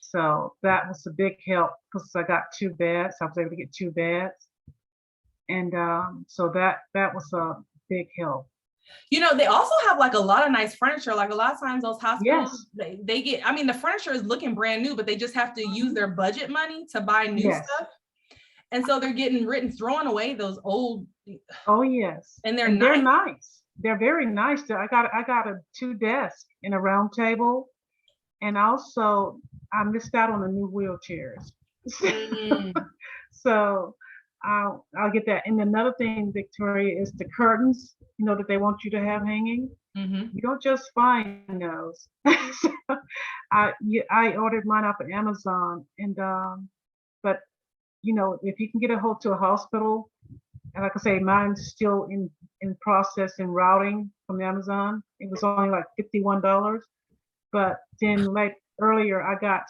So that was a big help, because I got 2 beds. I was able to get 2 beds. And so that was a big help. You know, they also have like a lot of nice furniture. Like a lot of times those hospitals, Yes. they get, I mean, the furniture is looking brand new, but they just have to use their budget money to buy new Yes. stuff. And so they're getting throwing away those old, Oh, yes. and they're They're nice. nice. They're very nice. I got a 2 desk and a round table. And also I missed out on the new wheelchairs. Mm, So I'll get that. And another thing, Victoria, is the curtains, that they want you to have hanging. mhm. You don't just find those. So I ordered mine off of Amazon, and but if you can get a hold to a hospital, and like I say, mine's still in process and routing from Amazon. It was only like $51, but then like earlier, I got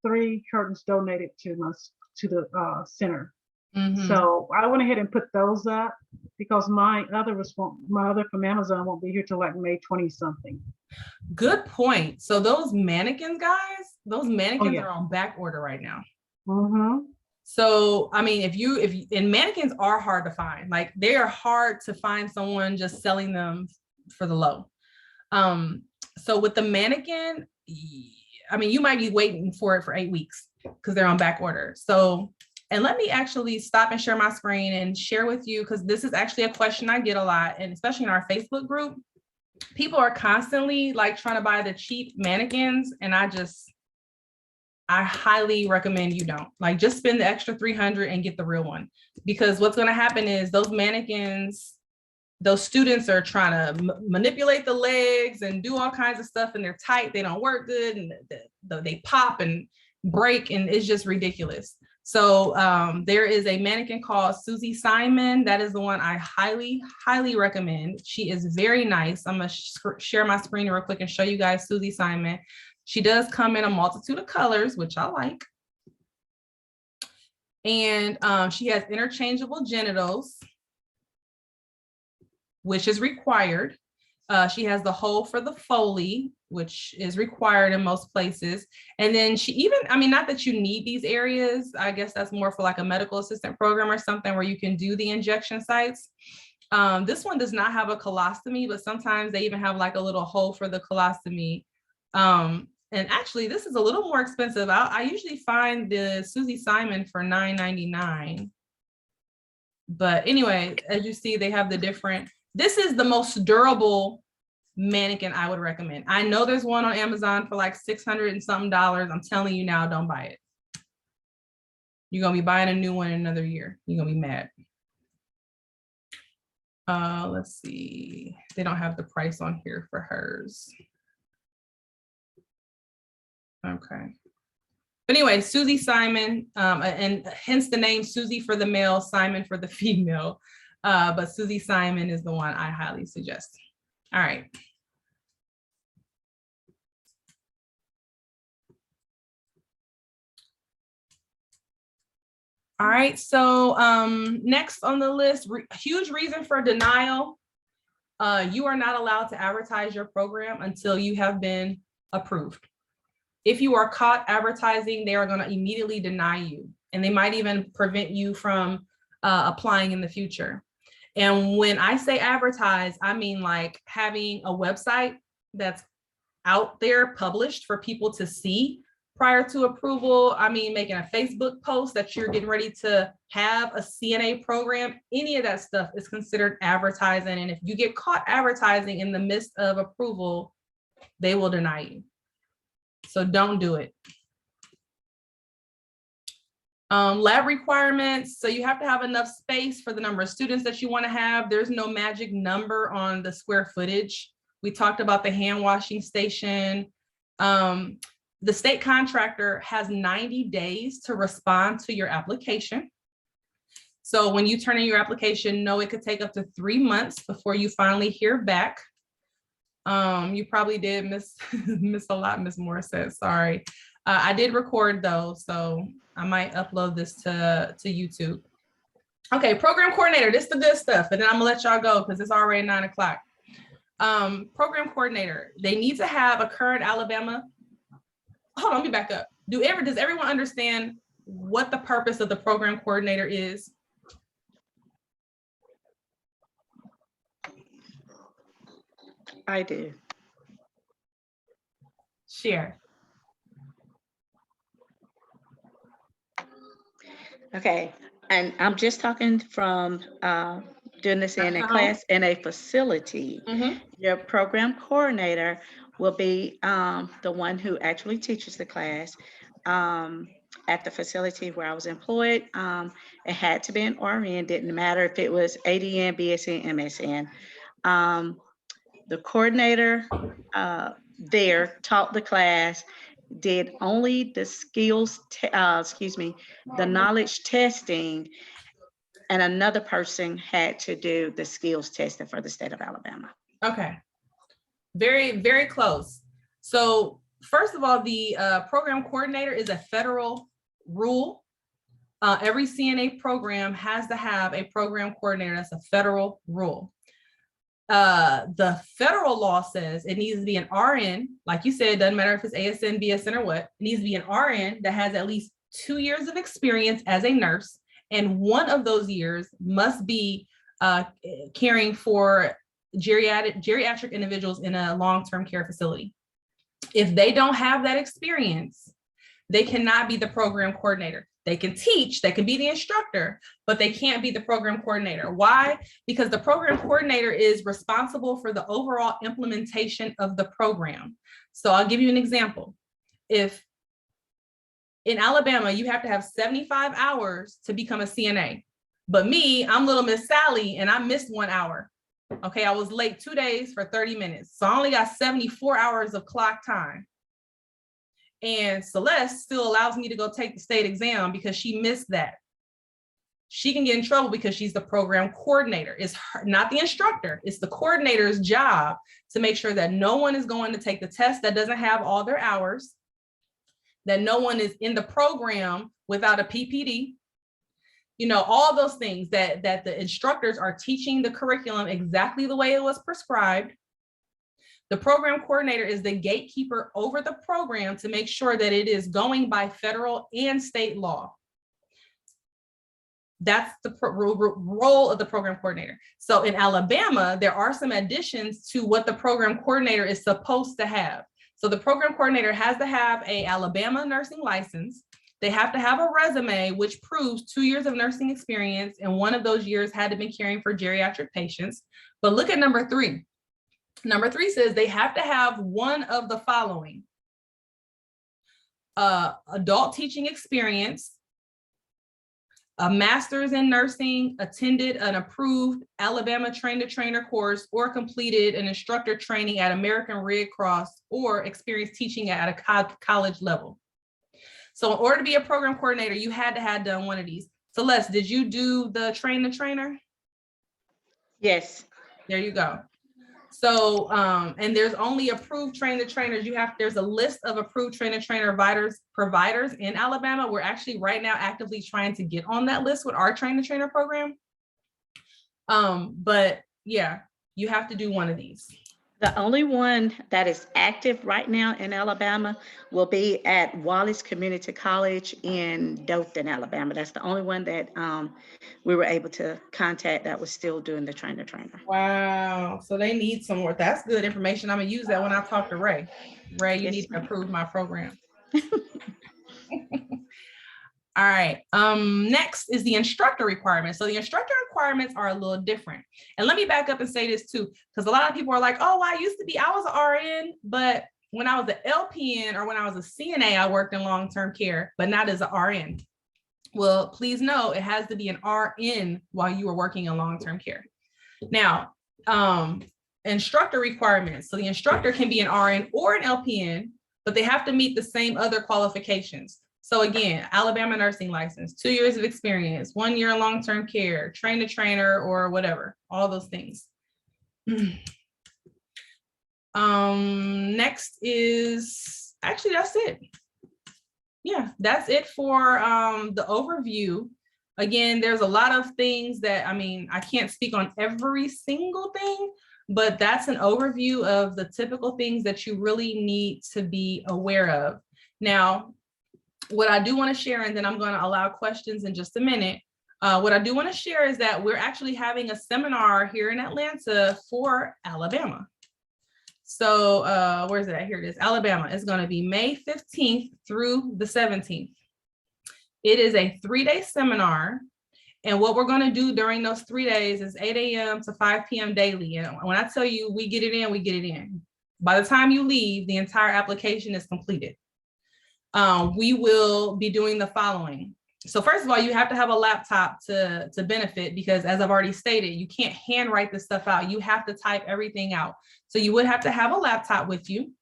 3 curtains donated to the center. Mhm. So I went ahead and put those up because my other from Amazon won't be here till like May 20 something. Good point. So those mannequins, guys, those mannequins yeah. are on back order right now. Mm-hmm. So, I mean, and mannequins are hard to find. Like they are hard to find someone just selling them for the low. So with the mannequin, I mean, you might be waiting for it for 8 weeks because they're on back order. So, and let me actually stop and share my screen and share with you, because this is actually a question I get a lot, and especially in our Facebook group, people are constantly like trying to buy the cheap mannequins, and I highly recommend you don't. Like, just spend the extra $300 and get the real one, because what's going to happen is those mannequins, those students are trying to manipulate the legs and do all kinds of stuff, and they're tight, they don't work good, and they pop and break, and it's just ridiculous. So there is a mannequin called Susie Simon. That is the one I highly, highly recommend. She is very nice. I'm going to share my screen real quick and show you guys Susie Simon. She does come in a multitude of colors, which I like. And she has interchangeable genitals, which is required. She has the hole for the Foley, which is required in most places. And then she even, I mean, not that you need these areas. I guess that's more for like a medical assistant program or something where you can do the injection sites. This one does not have a colostomy, but sometimes they even have like a little hole for the colostomy. And actually, this is a little more expensive. I usually find the Susie Simon for $9.99. But anyway, as you see, they have the different. This is the most durable mannequin I would recommend. I know there's one on Amazon for like $600 and something. I'm telling you now, don't buy it. You're gonna be buying a new one in another year. You're gonna be mad. Let's see. They don't have the price on here for hers. Okay. But anyway, Susie Simon, and hence the name Susie for the male, Simon for the female. But Susie Simon is the one I highly suggest. All right. All right, so next on the list, huge reason for denial. You are not allowed to advertise your program until you have been approved. If you are caught advertising, they are going to immediately deny you, and they might even prevent you from applying in the future. And when I say advertise, I mean like having a website that's out there published for people to see prior to approval. I mean, making a Facebook post that you're getting ready to have a CNA program. Any of that stuff is considered advertising. And if you get caught advertising in the midst of approval, they will deny you. So don't do it. Lab requirements. So you have to have enough space for the number of students that you want to have. There's no magic number on the square footage. We talked about the hand washing station. The state contractor has 90 days to respond to your application. So when you turn in your application, know it could take up to 3 months before you finally hear back. You probably did miss a lot, Ms. Morissette, sorry. I did record though, so I might upload this to YouTube. Okay, program coordinator, this is the good stuff, and then I'm gonna let y'all go because it's already 9 o'clock. Program coordinator, they need to have a current Alabama. Hold on, let me back up. Does everyone understand what the purpose of the program coordinator is? I do. Share. Okay, and I'm just talking from doing this in a Uh-huh. class in a facility. Mhm. Your program coordinator will be the one who actually teaches the class. At the facility where I was employed, it had to be an RN, didn't matter if it was ADN, BSN, MSN. The coordinator there taught the class, did only the skills, the knowledge testing, and another person had to do the skills testing for the state of Alabama. Okay. Very, very close. So first of all, the program coordinator is a federal rule. Every CNA program has to have a program coordinator. That's a federal rule. The federal law says it needs to be an RN. Like you said, it doesn't matter if it's ASN, BSN, or what. It needs to be an RN that has at least 2 years of experience as a nurse. And one of those years must be caring for geriatric individuals in a long-term care facility. If they don't have that experience, they cannot be the program coordinator. They can teach, they can be the instructor, but they can't be the program coordinator. Why? Because the program coordinator is responsible for the overall implementation of the program. So I'll give you an example. If in Alabama, you have to have 75 hours to become a CNA, but me, I'm little Miss Sally and I missed 1 hour. Okay, I was late 2 days for 30 minutes. So I only got 74 hours of clock time. And Celeste still allows me to go take the state exam because she missed that. She can get in trouble because she's the program coordinator. It's her, not the instructor. It's the coordinator's job to make sure that no one is going to take the test that doesn't have all their hours, that no one is in the program without a PPD. You know, all those things that the instructors are teaching the curriculum exactly the way it was prescribed. The program coordinator is the gatekeeper over the program to make sure that it is going by federal and state law. That's the role of the program coordinator. So in Alabama, there are some additions to what the program coordinator is supposed to have. So the program coordinator has to have an Alabama nursing license. They have to have a resume which proves 2 years of nursing experience, and one of those years had to be caring for geriatric patients. But look at number 3. Number 3 says they have to have one of the following: adult teaching experience, a master's in nursing, attended an approved Alabama train-the-trainer course, or completed an instructor training at American Red Cross, or experience teaching at a college level. So in order to be a program coordinator, you had to have done one of these. Celeste, did you do the train-the-trainer? Yes. There you go. So, and there's only approved train-the-trainers. There's a list of approved train-the-trainer providers in Alabama. We're actually right now actively trying to get on that list with our train-the-trainer program. But yeah, you have to do one of these. The only one that is active right now in Alabama will be at Wallace Community College in Dothan, Alabama. That's the only one that we were able to contact that was still doing the trainer. Wow. So they need some more. That's good information. I'm gonna use that when I talk to Ray. Ray, you Yes, need to ma'am. approve my program. All right. Next is the instructor requirements. So the instructor requirements are a little different. And let me back up and say this too, because a lot of people are like, oh, I was an RN, but when I was an LPN or when I was a CNA, I worked in long-term care, but not as an RN. Well, please know it has to be an RN while you were working in long-term care. Now, instructor requirements. So the instructor can be an RN or an LPN, but they have to meet the same other qualifications. So again, Alabama nursing license, 2 years of experience, 1 year in long-term care, train-the-trainer, or whatever, all those things. Next is, actually, that's it. Yeah, that's it for the overview. Again, there's a lot of things that, I can't speak on every single thing, but that's an overview of the typical things that you really need to be aware of. Now, what I do want to share, and then I'm going to allow questions in just a minute. What I do want to share is that we're actually having a seminar here in Atlanta for Alabama. So where is it at? Here it is. Alabama is going to be May 15th through the 17th. It is a 3-day seminar. And what we're going to do during those 3 days is 8 a.m. to 5 p.m. daily. And when I tell you we get it in, we get it in. By the time you leave, the entire application is completed. We will be doing the following. So first of all, you have to have a laptop to benefit, because as I've already stated, you can't handwrite this stuff out. You have to type everything out. So you would have to have a laptop with you.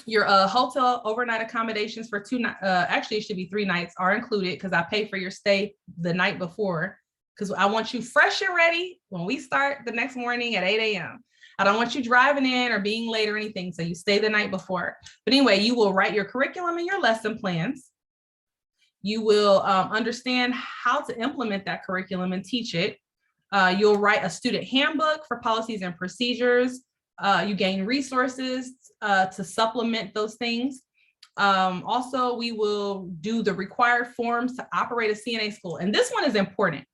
Your hotel overnight accommodations for 2 nights, actually it should be 3 nights, are included, because I pay for your stay the night before, because I want you fresh and ready when we start the next morning at 8 a.m. I don't want you driving in or being late or anything, so you stay the night before. But anyway, you will write your curriculum and your lesson plans. You will understand how to implement that curriculum and teach it. You'll write a student handbook for policies and procedures. You gain resources to supplement those things. Also, we will do the required forms to operate a CNA school. And this one is important,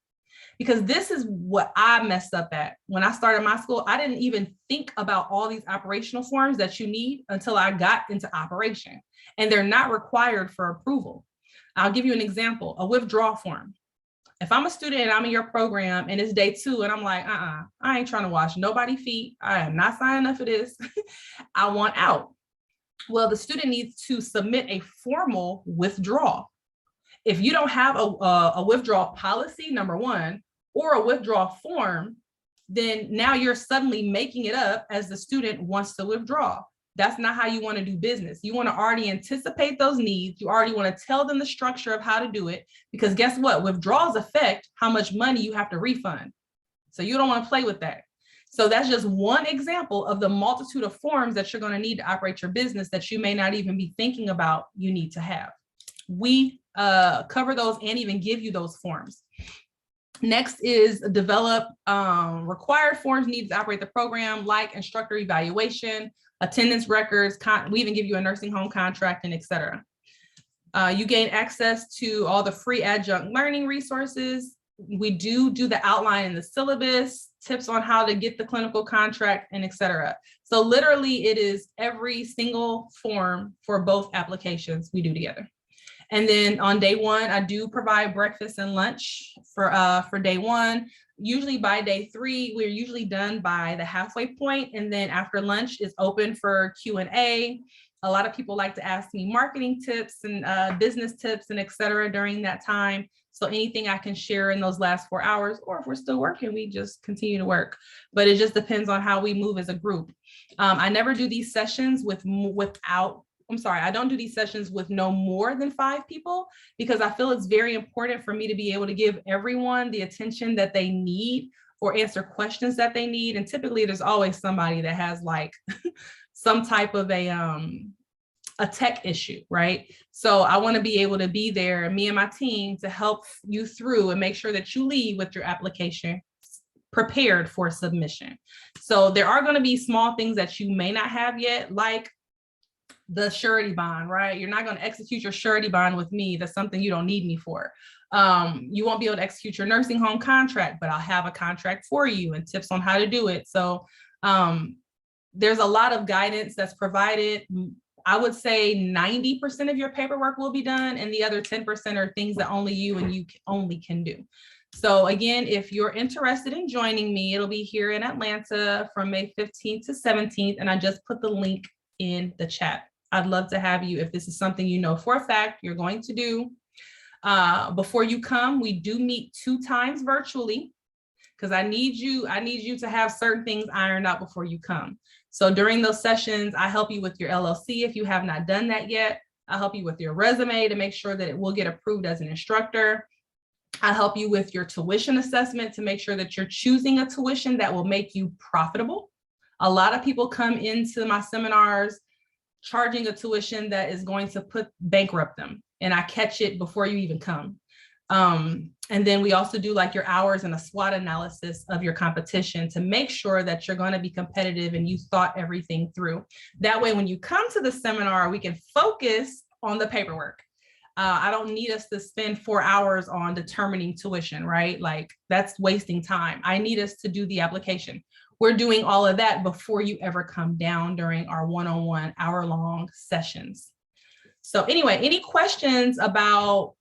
because this is what I messed up at. When I started my school, I didn't even think about all these operational forms that you need until I got into operation, and they're not required for approval. I'll give you an example, a withdrawal form. If I'm a student and I'm in your program and it's day 2 and I'm like, I ain't trying to wash nobody's feet. I am not signing up for this. I want out. Well, the student needs to submit a formal withdrawal. If you don't have a withdrawal policy, number one, or a withdrawal form, then now you're suddenly making it up as the student wants to withdraw. That's not how you want to do business. You want to already anticipate those needs. You already want to tell them the structure of how to do it, because guess what? Withdrawals affect how much money you have to refund. So you don't want to play with that. So that's just one example of the multitude of forms that you're going to need to operate your business that you may not even be thinking about you need to have. We cover those and even give you those forms. Next is develop required forms needed to operate the program, like instructor evaluation, attendance records. We even give you a nursing home contract, and et cetera. You gain access to all the free adjunct learning resources. We do the outline in the syllabus, tips on how to get the clinical contract, and et cetera. So literally it is every single form for both applications we do together. And then on day 1, I do provide breakfast and lunch for day 1. Usually by day 3, we're usually done by the halfway point. And then after lunch is open for Q&A. A lot of people like to ask me marketing tips and business tips and et cetera during that time. So anything I can share in those last 4 hours, or if we're still working, we just continue to work. But it just depends on how we move as a group. I never do these sessions I don't do these sessions with no more than 5 people, because I feel it's very important for me to be able to give everyone the attention that they need or answer questions that they need. And typically there's always somebody that has like some type of a tech issue, right? So I want to be able to be there, me and my team, to help you through and make sure that you leave with your application prepared for submission. So there are going to be small things that you may not have yet, like the surety bond, right? You're not going to execute your surety bond with me. That's something you don't need me for. You won't be able to execute your nursing home contract, but I'll have a contract for you and tips on how to do it. So there's a lot of guidance that's provided. I would say 90% of your paperwork will be done, and the other 10% are things that only you and you only can do. So again, if you're interested in joining me, it'll be here in Atlanta from May 15th to 17th. And I just put the link in the chat. I'd love to have you if this is something you know for a fact you're going to do. Before you come, we do meet 2 times virtually, because I need you to have certain things ironed out before you come. So during those sessions, I help you with your LLC if you have not done that yet. I'll help you with your resume to make sure that it will get approved as an instructor. I help you with your tuition assessment to make sure that you're choosing a tuition that will make you profitable. A lot of people come into my seminars charging a tuition that is going to bankrupt them, and I catch it before you even come. And then we also do like your hours and a SWOT analysis of your competition to make sure that you're going to be competitive and you thought everything through. That way, when you come to the seminar, we can focus on the paperwork. I don't need us to spend 4 hours on determining tuition, right? Like that's wasting time. I need us to do the application. we're doing all of that before you ever come down during our one-on-one hour-long sessions. So anyway, any questions about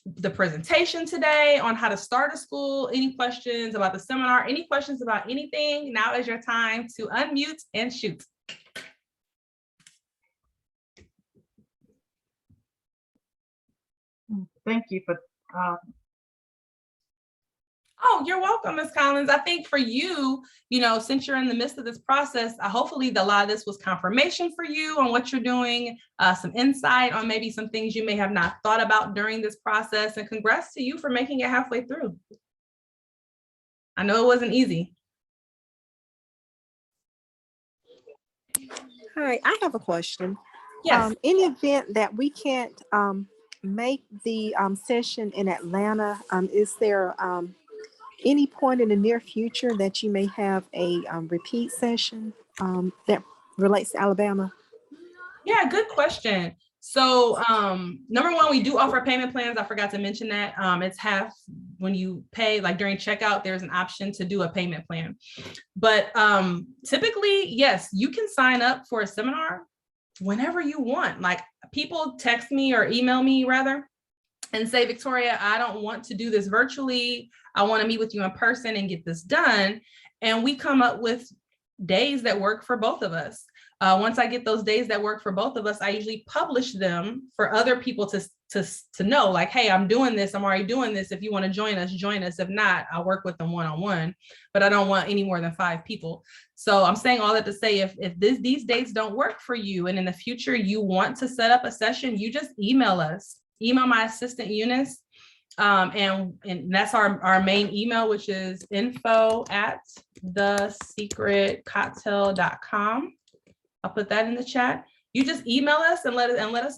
the presentation today, on how to start a school, any questions about the seminar, any questions about anything? Now is your time to unmute and shoot. Thank you for, Oh, you're welcome, Ms. Collins. I think for you, since you're in the midst of this process, hopefully a lot of this was confirmation for you on what you're doing, some insight on maybe some things you may have not thought about during this process, and congrats to you for making it halfway through. I know it wasn't easy. Hi, I have a question. Yes. In the event that we can't make the session in Atlanta, is there any point in the near future that you may have a repeat session that relates to Alabama? Yeah, good question. So number one, we do offer payment plans. I forgot to mention that. It's half when you pay, like during checkout, there's an option to do a payment plan. But typically, yes, you can sign up for a seminar whenever you want. Like people text me or email me rather and say, Victoria, I don't want to do this virtually. I want to meet with you in person and get this done. And we come up with days that work for both of us. Once I get those days that work for both of us, I usually publish them for other people to know, like, hey, I'm doing this. I'm already doing this. If you want to join us, join us. If not, I'll work with them one-on-one, but I don't want any more than 5 people. So I'm saying all that to say, if these dates don't work for you and in the future you want to set up a session, you just email us. Email my assistant Eunice, and that's our main email, which is info@thesecretcocktail.com. I'll put that in the chat. You just email us and let us